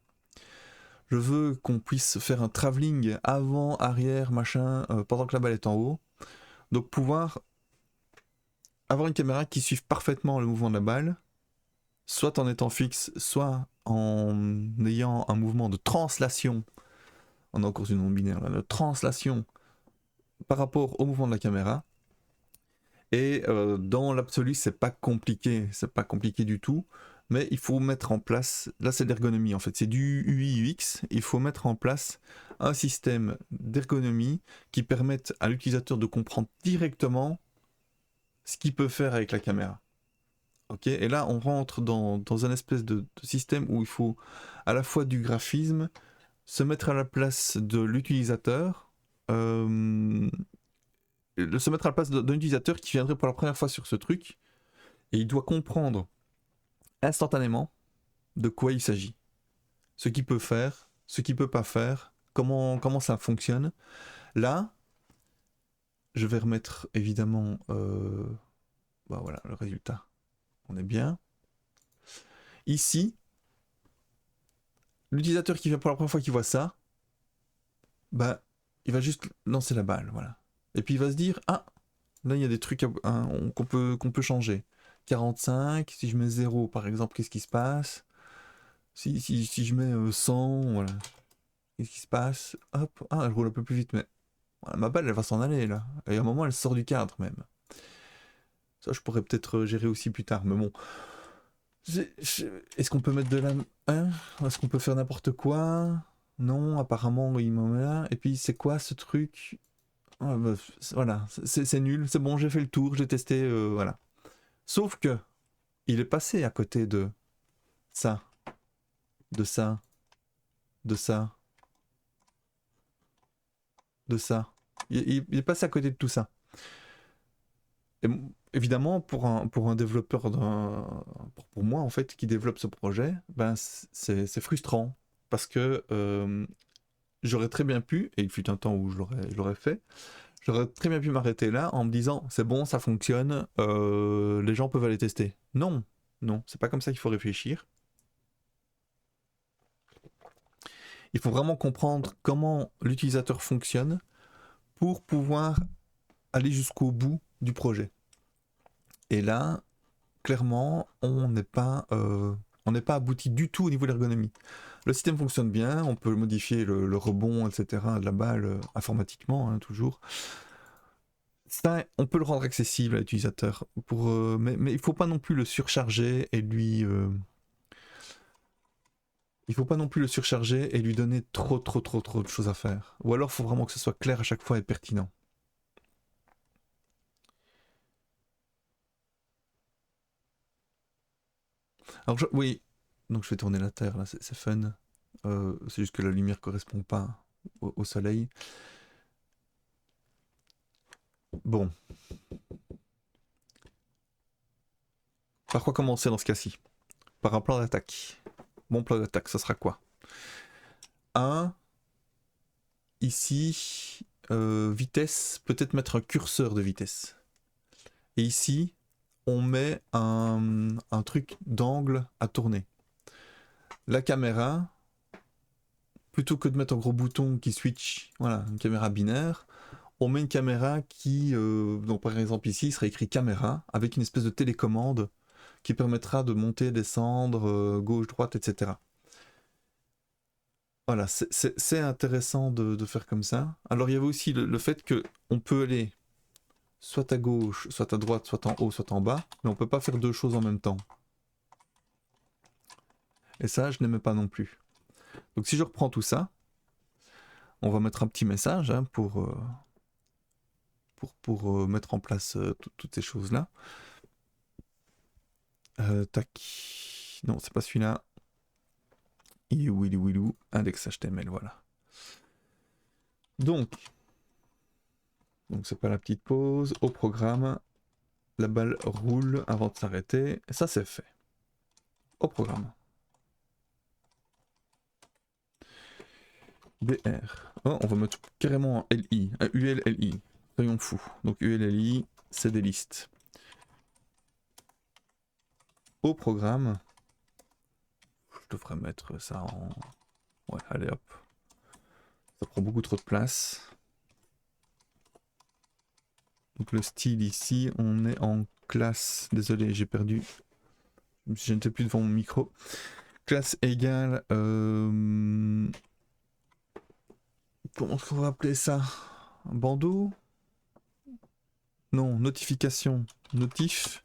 Je veux qu'on puisse faire un travelling avant, arrière, machin, pendant que la balle est en haut. Donc pouvoir avoir une caméra qui suive parfaitement le mouvement de la balle, soit en étant fixe, soit en ayant un mouvement de translation. On a encore du non-binaire là, de translation par rapport au mouvement de la caméra. Et dans l'absolu, c'est pas compliqué du tout, mais il faut mettre en place, là c'est de l'ergonomie en fait, c'est du UI UX, il faut mettre en place un système d'ergonomie qui permette à l'utilisateur de comprendre directement ce qu'il peut faire avec la caméra. Ok, et là on rentre dans un espèce de système où il faut à la fois du graphisme, se mettre à la place de l'utilisateur, se mettre à la place d'un utilisateur qui viendrait pour la première fois sur ce truc, et il doit comprendre instantanément de quoi il s'agit, ce qu'il peut faire, ce qu'il peut pas faire, comment ça fonctionne. Là, je vais remettre évidemment, bah voilà, le résultat. On est bien. Ici, l'utilisateur qui vient pour la première fois qui voit ça, bah, il va juste lancer la balle, voilà. Et puis il va se dire, ah, là il y a des trucs qu'on peut changer. 45, si je mets 0 par exemple, qu'est-ce qui se passe? Si je mets 100, voilà. Qu'est-ce qui se passe? Hop, ah, elle roule un peu plus vite, mais voilà, ma balle elle va s'en aller là. Et à un moment elle sort du cadre même. Ça je pourrais peut-être gérer aussi plus tard, mais bon. Est-ce qu'on peut mettre de la... Hein? Est-ce qu'on peut faire n'importe quoi? Non, apparemment il m'en met là. Et puis c'est quoi ce truc? Ah, bah, voilà, c'est nul, c'est bon, j'ai fait le tour, j'ai testé, voilà. Sauf que il est passé à côté de ça, de ça, de ça, de ça. Il est passé à côté de tout ça. Et évidemment, pour un développeur, pour moi en fait, qui développe ce projet, ben c'est frustrant parce que j'aurais très bien pu, et il fut un temps où je l'aurais fait, j'aurais très bien pu m'arrêter là en me disant c'est bon, ça fonctionne, les gens peuvent aller tester. Non, non, c'est pas comme ça qu'il faut réfléchir. Il faut vraiment comprendre comment l'utilisateur fonctionne pour pouvoir aller jusqu'au bout du projet. Et là, clairement, on n'est pas abouti du tout au niveau de l'ergonomie. Le système fonctionne bien, on peut modifier le rebond, etc. de la balle informatiquement, hein, toujours. Ça, on peut le rendre accessible à l'utilisateur, mais il ne faut pas non plus le surcharger et lui... il faut pas non plus le surcharger et lui donner trop de choses à faire. Ou alors, il faut vraiment que ce soit clair à chaque fois et pertinent. Alors, oui, donc je vais tourner la Terre, là, c'est fun. C'est juste que la lumière correspond pas au soleil. Bon. Par quoi commencer dans ce cas-ci? Par un plan d'attaque. Mon plan d'attaque, ça sera quoi? Ici, vitesse, peut-être mettre un curseur de vitesse. Et ici, on met un truc d'angle à tourner. La caméra, plutôt que de mettre un gros bouton qui switch, voilà, une caméra binaire, on met une caméra qui, donc par exemple ici, serait écrit caméra, avec une espèce de télécommande qui permettra de monter, descendre, gauche, droite, etc. Voilà, c'est intéressant de faire comme ça. Alors il y avait aussi le fait qu'on peut aller soit à gauche, soit à droite, soit en haut, soit en bas, mais on peut pas faire deux choses en même temps. Et ça, je n'aimais pas non plus. Donc si je reprends tout ça, on va mettre un petit message hein, pour mettre en place toutes ces choses-là. Tac. Non, c'est pas celui-là. Il est où, index HTML, voilà. Donc c'est pas la petite pause. Au programme, la balle roule avant de s'arrêter. Ça, c'est fait. Au programme. BR. Oh, on va mettre carrément un LI, un ULLI. Soyons fous. Donc ULLI, c'est des listes. Au programme, je devrais mettre ça en... Ouais, allez hop. Ça prend beaucoup trop de place. Donc le style ici, on est en classe. Désolé, j'ai perdu. Je n'étais plus devant mon micro. Classe égale... Comment est-ce qu'on va appeler ça? Bandeau? Non, notification. Notif.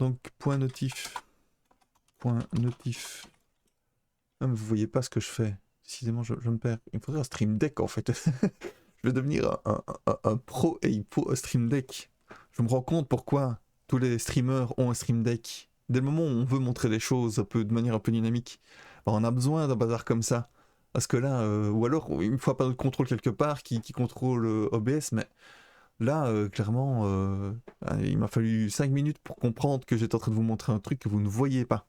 Donc point notif. Point notif. Ah, mais vous voyez pas ce que je fais. Décidément, je me perds. Il me faudrait un stream deck en fait. Je vais devenir un pro et pro stream deck. Je me rends compte pourquoi tous les streamers ont un stream deck. Dès le moment où on veut montrer les choses un peu, de manière un peu dynamique, ben, on a besoin d'un bazar comme ça. Parce que là, ou alors il faut pas de contrôle quelque part qui contrôle OBS, mais là, clairement, il m'a fallu 5 minutes pour comprendre que j'étais en train de vous montrer un truc que vous ne voyez pas.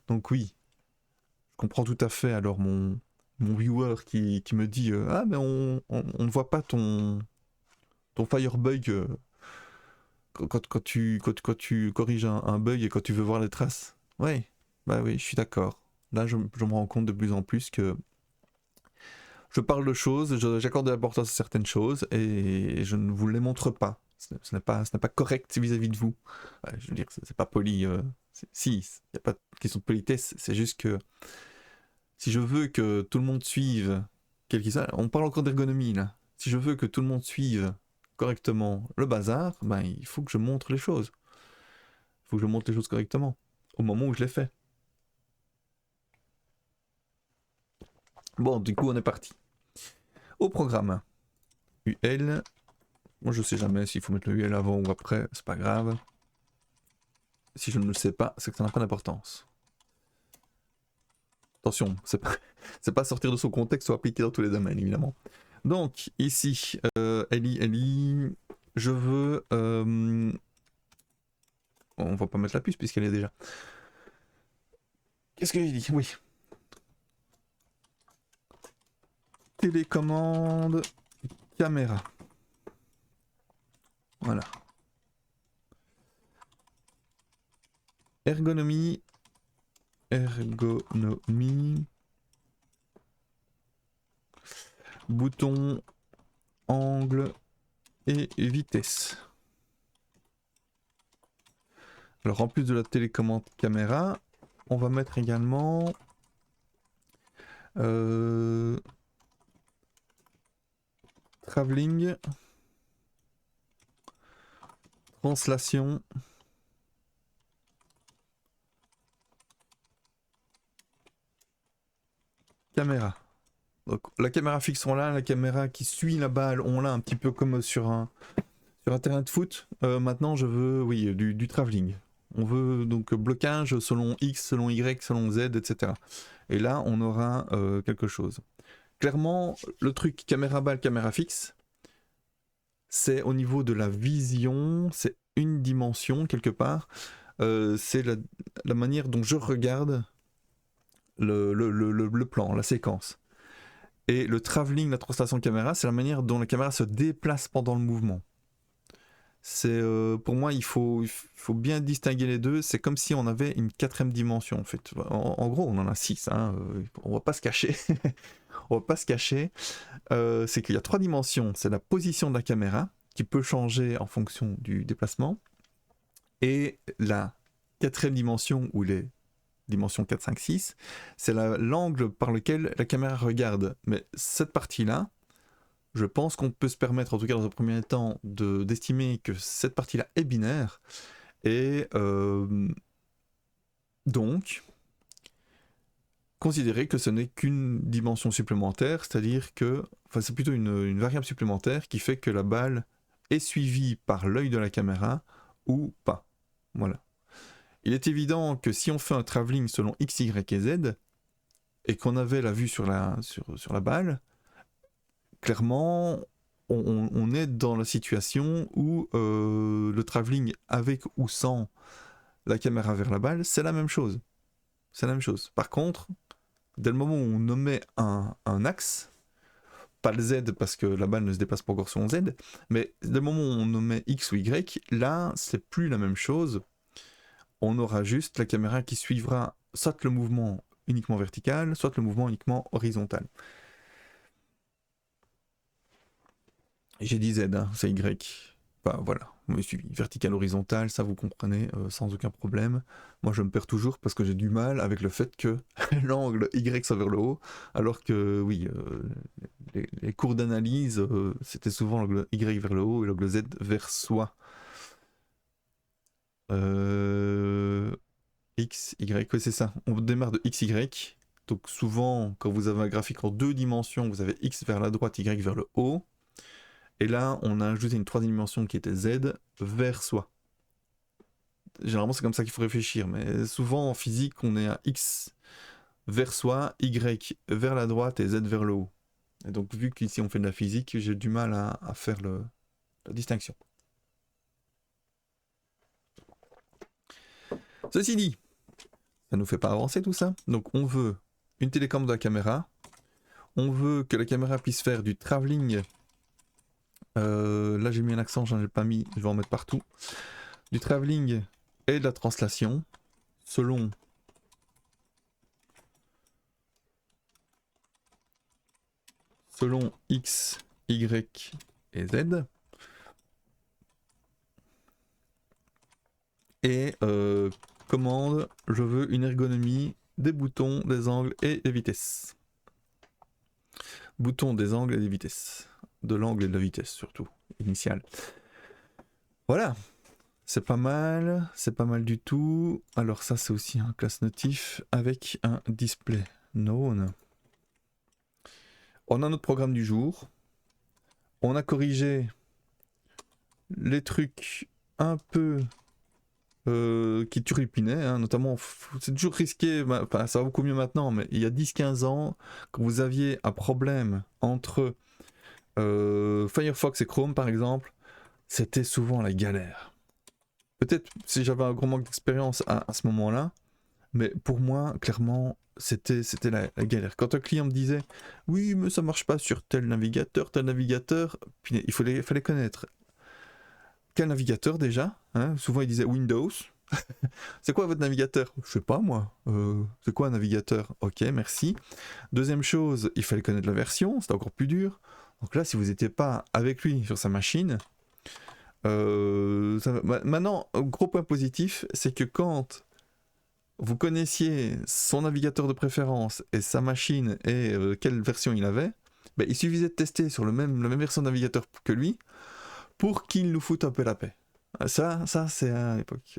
Donc oui, je comprends tout à fait alors mon viewer qui me dit ah mais on ne voit pas ton Firebug quand tu corriges un bug et quand tu veux voir les traces. Ouais, bah oui, je suis d'accord. Là, je me rends compte de plus en plus que je parle de choses, j'accorde de l'importance à certaines choses et je ne vous les montre pas. Ce n'est pas correct vis-à-vis de vous. Ouais, je veux dire, c'est pas poli. Si, il n'y a pas de question de politesse, c'est juste que si je veux que tout le monde suive, quel qu'il soit, on parle encore d'ergonomie là. Si je veux que tout le monde suive correctement le bazar, ben, il faut que je montre les choses. Il faut que je montre les choses correctement, au moment où je les fais. Bon, du coup, on est parti. Au programme. UL. Moi, je sais jamais s'il faut mettre le UL avant ou après, c'est pas grave. Si je ne le sais pas, c'est que ça n'a pas d'importance. Attention, c'est pas sortir de son contexte ou appliquer dans tous les domaines, évidemment. Donc, ici, Ellie, je veux... on va pas mettre la puce puisqu'elle est déjà. Qu'est-ce que j'ai dit? Oui. Télécommande, caméra. Voilà. Ergonomie. Bouton, angle et vitesse. Alors en plus de la télécommande caméra, on va mettre également travelling, translation, caméra. Donc la caméra fixe on l'a, la caméra qui suit la balle on l'a un petit peu comme sur un terrain de foot. Maintenant je veux oui du travelling. On veut donc blocage selon X, selon Y, selon Z, etc. Et là on aura quelque chose. Clairement le truc caméra balle, caméra fixe, c'est au niveau de la vision, c'est une dimension quelque part. C'est la manière dont je regarde le plan, la séquence. Et le travelling, la translation caméra, c'est la manière dont la caméra se déplace pendant le mouvement. C'est pour moi, il faut bien distinguer les deux. C'est comme si on avait une quatrième dimension en fait. En gros, on en a 6. Hein. On va pas se cacher. On va pas se cacher. C'est qu'il y a 3 dimensions. C'est la position de la caméra qui peut changer en fonction du déplacement. Et la quatrième dimension, ou les dimensions 4, 5, 6, c'est l'angle par lequel la caméra regarde. Mais cette partie-là, je pense qu'on peut se permettre, en tout cas dans un premier temps, d'estimer que cette partie-là est binaire. Et donc, considérer que ce n'est qu'une dimension supplémentaire, c'est-à-dire que, enfin c'est plutôt une variable supplémentaire qui fait que la balle est suivie par l'œil de la caméra ou pas. Voilà. Il est évident que si on fait un travelling selon X, Y et Z, et qu'on avait la vue sur la balle, clairement, on est dans la situation où le travelling avec ou sans la caméra vers la balle, c'est la même chose. C'est la même chose. Par contre, dès le moment où on nommait un axe, pas le Z parce que la balle ne se déplace pas encore sur son Z, mais le moment où on met X ou Y, là c'est plus la même chose. On aura juste la caméra qui suivra soit le mouvement uniquement vertical, soit le mouvement uniquement horizontal. J'ai dit Z, hein, c'est Y. Enfin voilà, vous me suivez. Vertical, horizontal, ça vous comprenez sans aucun problème. Moi je me perds toujours parce que j'ai du mal avec le fait que l'angle Y soit vers le haut, alors que oui, les cours d'analyse, c'était souvent l'angle Y vers le haut et l'angle Z vers soi. X, Y, oui c'est ça. On démarre de X, Y. Donc souvent, quand vous avez un graphique en 2 dimensions, vous avez X vers la droite, Y vers le haut. Et là, on a ajouté une 3e dimension qui était Z vers soi. Généralement, c'est comme ça qu'il faut réfléchir, mais souvent en physique, on est à X vers soi, Y vers la droite et Z vers le haut. Et donc, vu qu'ici on fait de la physique, j'ai du mal à faire la distinction. Ceci dit, ça nous fait pas avancer tout ça. Donc, on veut une télécommande de la caméra. On veut que la caméra puisse faire du travelling. Là, j'ai mis un accent, j'en ai pas mis, je vais en mettre partout. Du travelling et de la translation selon X, Y et Z. Et commande, je veux une ergonomie des boutons, des angles et des vitesses. Boutons, des angles et des vitesses. De l'angle et de la vitesse surtout, initiale. Voilà, c'est pas mal du tout. Alors ça c'est aussi un class notif avec un display known. On a notre programme du jour. On a corrigé les trucs un peu qui turlupinaient, hein, notamment, c'est toujours risqué, enfin, ça va beaucoup mieux maintenant, mais il y a 10-15 ans, quand vous aviez un problème entre Firefox et Chrome par exemple, c'était souvent la galère. Peut-être si j'avais un gros manque d'expérience à ce moment-là, mais pour moi, clairement, c'était la galère. Quand un client me disait « Oui, mais ça marche pas sur tel navigateur, puis il fallait connaître. Quel navigateur déjà, hein? Souvent il disait Windows. C'est quoi votre navigateur? Je sais pas moi. C'est quoi un navigateur? Ok, merci. Deuxième chose, il fallait connaître la version, c'était encore plus dur. Donc là, si vous n'étiez pas avec lui sur sa machine, maintenant, gros point positif, c'est que quand vous connaissiez son navigateur de préférence et sa machine et quelle version il avait, ben, il suffisait de tester sur la même version de navigateur que lui pour qu'il nous foute un peu la paix. Ça c'est à l'époque.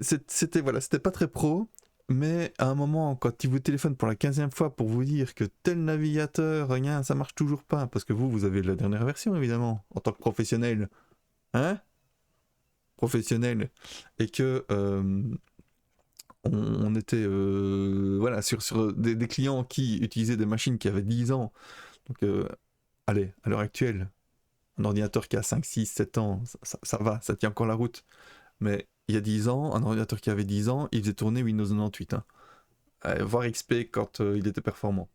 C'était voilà, c'était pas très pro, mais à un moment, quand il vous téléphone pour la 15e fois pour vous dire que tel navigateur, rien, ça marche toujours pas, parce que vous avez la dernière version évidemment, en tant que professionnel, hein, professionnel, et que on était voilà sur des clients qui utilisaient des machines qui avaient 10 ans, donc allez, à l'heure actuelle, un ordinateur qui a 5, 6, 7 ans, ça va, ça tient encore la route. Mais il y a 10 ans, un ordinateur qui avait 10 ans, il faisait tourner Windows 98. Hein. Voire XP quand il était performant.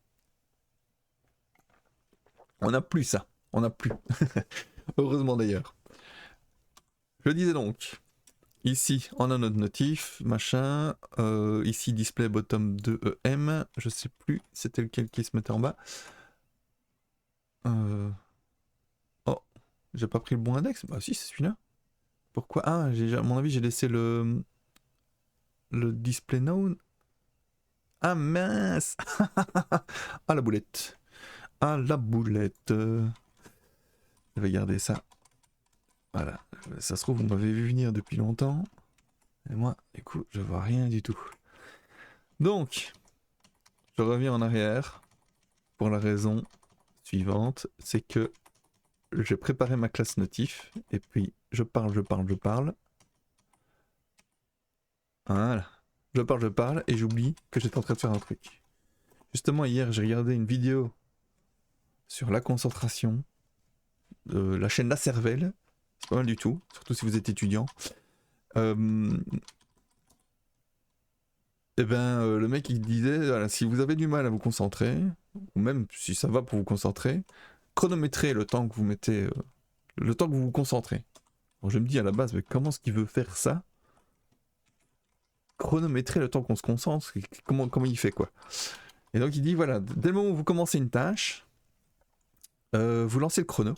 On n'a plus ça. On n'a plus. Heureusement d'ailleurs. Je disais donc, ici on a notre notif, machin. Ici display bottom 2EM. Je sais plus c'était lequel qui se mettait en bas. Oh, j'ai pas pris le bon index. Bah si, c'est celui-là. Pourquoi? Ah, à mon avis, j'ai laissé le display known. Ah mince. Ah la boulette. Ah la boulette. Je vais garder ça. Voilà. Ça se trouve, vous m'avez vu venir depuis longtemps. Et moi, écoute, je vois rien du tout. Donc, je reviens en arrière pour la raison suivante, c'est que j'ai préparé ma classe notif et puis je parle. Voilà. Je parle et j'oublie que j'étais en train de faire un truc. Justement, hier, j'ai regardé une vidéo sur la concentration de la chaîne La Cervelle. C'est pas mal du tout, surtout si vous êtes étudiant. Et ben le mec il disait voilà, si vous avez du mal à vous concentrer, ou même si ça va pour vous concentrer, chronométrez le temps que vous mettez, le temps que vous vous concentrez. Alors je me dis à la base, mais comment est-ce qu'il veut faire ça? Chronométrer le temps qu'on se concentre, comment il fait quoi? Et donc il dit voilà, dès le moment où vous commencez une tâche, vous lancez le chrono.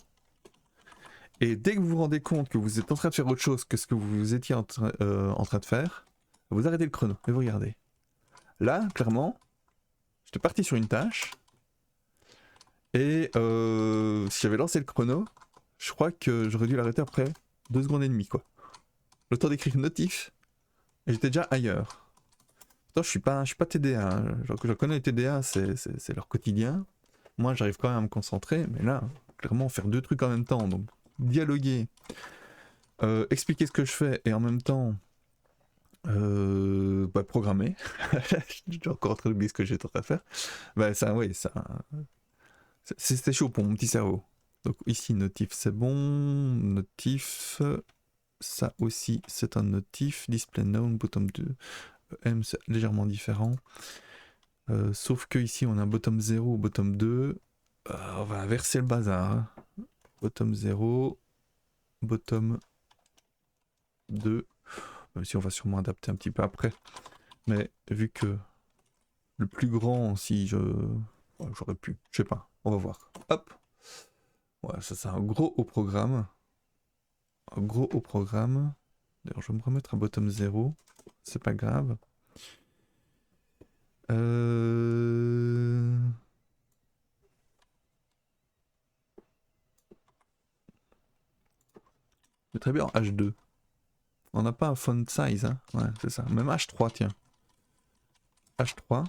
Et dès que vous vous rendez compte que vous êtes en train de faire autre chose que ce que vous étiez en train de faire, vous arrêtez le chrono et vous regardez. Là, clairement, j'étais parti sur une tâche et si j'avais lancé le chrono, je crois que j'aurais dû l'arrêter après 2 secondes et demie quoi. Le temps d'écrire notif et j'étais déjà ailleurs. Pourtant, je suis pas TDA, hein. Je connais les TDA, c'est leur quotidien. Moi, j'arrive quand même à me concentrer, mais là, clairement, faire 2 trucs en même temps, donc dialoguer, expliquer ce que je fais et en même temps programmer. Je suis encore en train d'oublier ce que j'étais en train de faire. Bah ça, oui, ça, c'était chaud pour mon petit cerveau. Donc ici, notif, c'est bon. Notif, ça aussi, c'est un notif. Display known, bottom 2. M, c'est légèrement différent. Sauf que ici, on a bottom 0, bottom 2. On va inverser le bazar. Hein. Bottom 0, bottom 2. Même si on va sûrement adapter un petit peu après. Mais vu que le plus grand, si je... Ouais, j'aurais pu, je sais pas, on va voir. Hop. Ouais, ça c'est un gros haut programme. Un gros haut programme. D'ailleurs, je vais me remettre à bottom 0. C'est pas grave. C'est très bien en H2. On n'a pas un font size, hein. Ouais, c'est ça. Même H3, tiens. H3.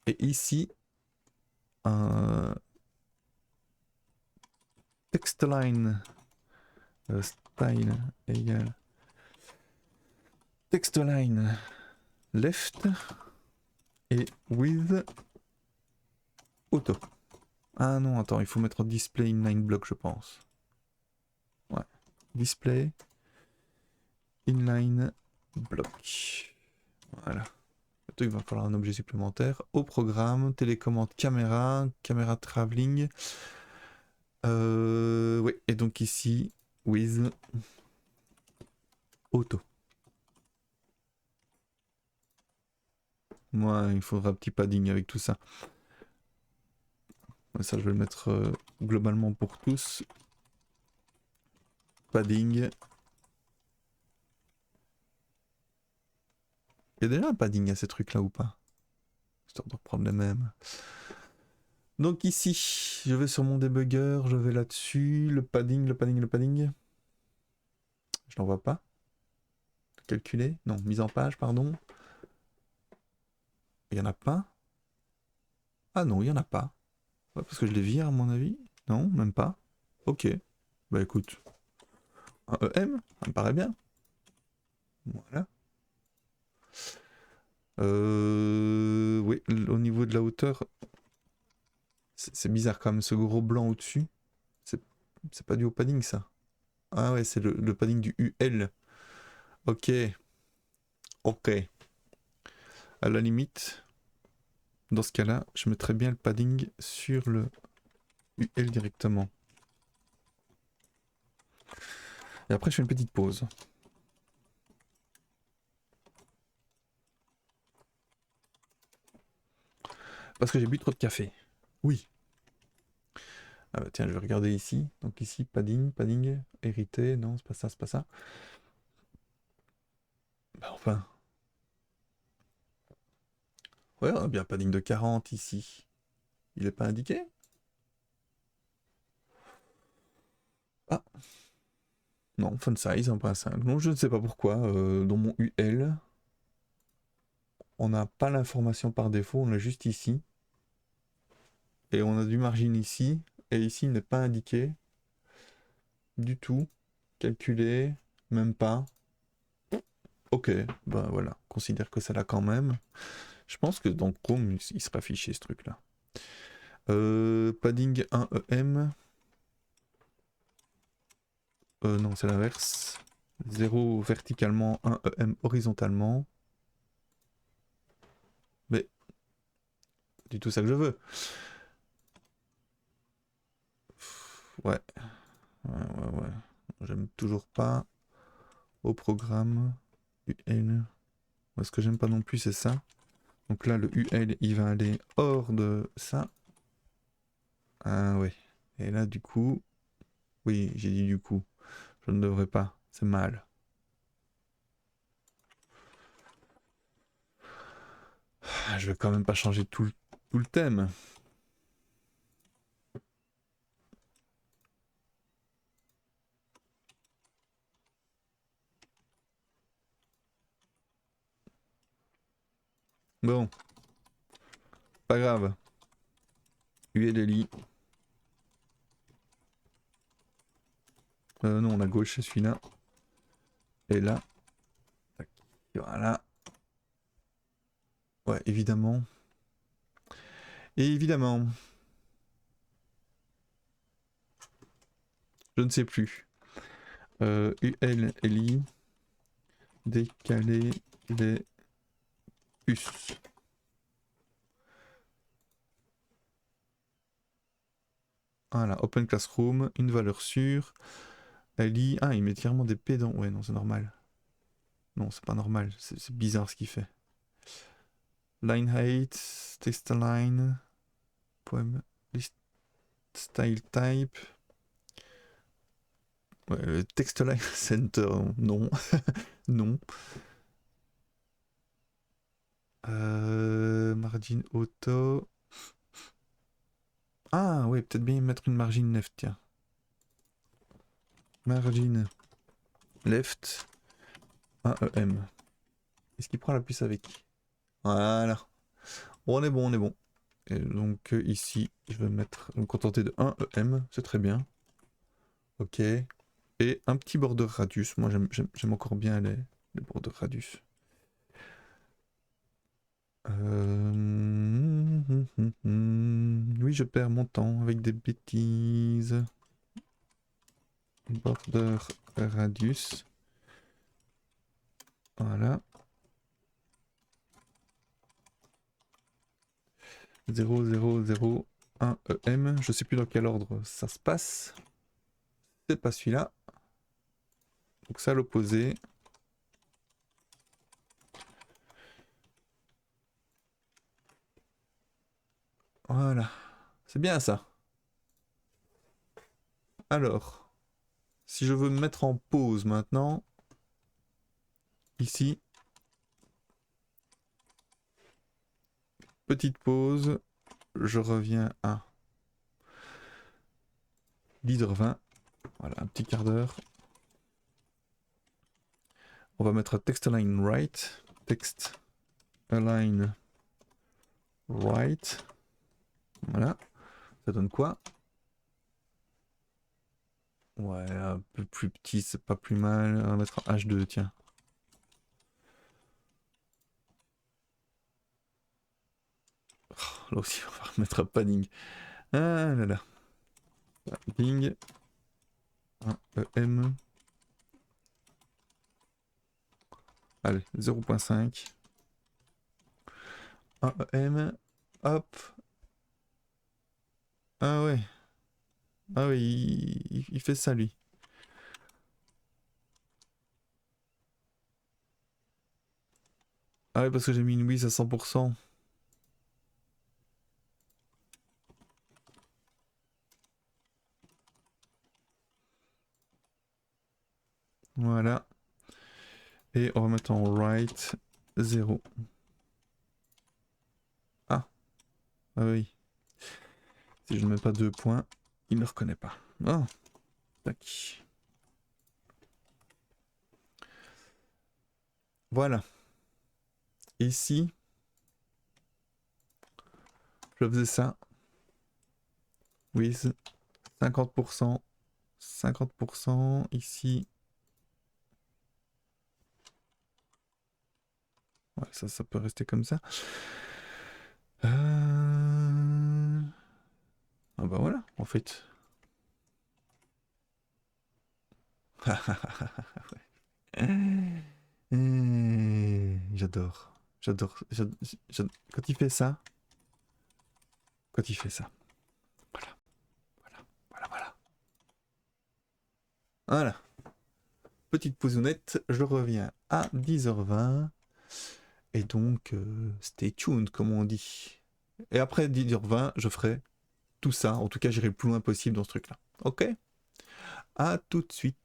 Et ici, un textline style égale textline left et with auto. Ah non, attends, il faut mettre display inline block, je pense. Ouais. Display inline block. Voilà. Il va falloir un objet supplémentaire. Au programme, télécommande caméra, caméra travelling. Oui, et donc ici, with auto. Moi, il faudra un petit padding avec tout ça. Ça, je vais le mettre globalement pour tous. Padding. Il y a déjà un padding à ces trucs-là ou pas? Histoire de reprendre les mêmes. Donc ici, je vais sur mon debugger, je vais là-dessus. Le padding, le padding, le padding. Je n'en vois pas. Calculer? Non, mise en page, pardon. Il n'y en a pas. Ah non, il n'y en a pas. Ouais, parce que je les vire à mon avis. Non, même pas. Ok. Bah écoute. Un EM, ça me paraît bien. Voilà. Oui, au niveau de la hauteur, c'est bizarre quand même, ce gros blanc au-dessus. C'est pas du haut padding ça. Ah ouais, c'est le padding du UL. Ok. Ok. À la limite, dans ce cas-là, je mettrais bien le padding sur le UL directement. Et après, je fais une petite pause. Parce que j'ai bu trop de café. Oui. Ah bah tiens, je vais regarder ici. Donc ici, padding, padding, hérité. Non, c'est pas ça, c'est pas ça. Bah enfin. Ouais, on a bien un padding de 40 ici. Il est pas indiqué? Ah. Non, font size 1.5. Non, je ne sais pas pourquoi. Dans mon UL, on n'a pas l'information par défaut, on l'a juste ici. Et on a du margin ici. Et ici, il n'est pas indiqué. Du tout. Calculé. Même pas. Ok, bah voilà. Considère que ça l'a quand même. Je pense que dans Chrome, il sera affiché ce truc-là. Padding 1 EM. Non, c'est l'inverse. 0 verticalement, 1 EM horizontalement. du tout ça que je veux. Ouais. Ouais. J'aime toujours pas. Au programme. UL. Ce que j'aime pas non plus, c'est ça. Donc là, le UL, il va aller hors de ça. Ah ouais. Et là, du coup... Oui, j'ai dit du coup. Je ne devrais pas. C'est mal. Je vais quand même pas changer tout le thème. Bon. Pas grave. ULLI. Non, la gauche, c'est celui-là. Et là. Tac. Voilà. Ouais, évidemment. Et évidemment. Je ne sais plus. ULLI. Décaler les puces. Voilà, Open Classroom, une valeur sûre. LI. Ah, il met clairement des P dans. Ouais, non, c'est normal. Non, c'est pas normal. C'est bizarre ce qu'il fait. Line height, text align, poem, list, style type. Ouais, le text align center, non. Non. Margin auto. Ah, ouais, peut-être bien mettre une margin left, tiens. Margin left. AEM. Est-ce qu'il prend la puce avec? Voilà. Bon, on est bon. Et donc ici, je vais me contenter de 1 EM, c'est très bien. Ok. Et un petit border radius. Moi, j'aime encore bien les border radius. Oui, je perds mon temps avec des bêtises. Border radius. Voilà. 0, 0, 0, 1 EM. Je sais plus dans quel ordre ça se passe. C'est pas celui-là. Donc ça, l'opposé. Voilà. C'est bien ça. Alors, si je veux me mettre en pause maintenant, ici, petite pause, je reviens à leader 20. Voilà, un petit quart d'heure. On va mettre text align right. Text align right. Voilà. Ça donne quoi? Ouais, un peu plus petit, c'est pas plus mal. On va mettre un H2, tiens. Oh, là aussi, on va remettre un padding. Ah là là. Padding. 1 EM. Allez, 0.5. 1 EM. Hop. Ah ouais. Ah oui, il fait ça lui. Ah ouais, parce que j'ai mis une whiz à 100%. Voilà. Et on va mettre en right 0. Ah, ah oui. Si je ne mets pas 2 points, il ne reconnaît pas. Oh, tac. Voilà. Ici, je faisais ça. With 50%. 50%. Ici. Ouais, ça peut rester comme ça. Ah bah voilà, en fait. J'adore. Quand il fait ça, quand il fait ça. Voilà, voilà, voilà, voilà. Voilà. Petite pausounette, je reviens à 10h20. Et donc, stay tuned, comme on dit. Et après 10h20, je ferai tout ça. En tout cas, j'irai le plus loin possible dans ce truc-là. Ok? À tout de suite.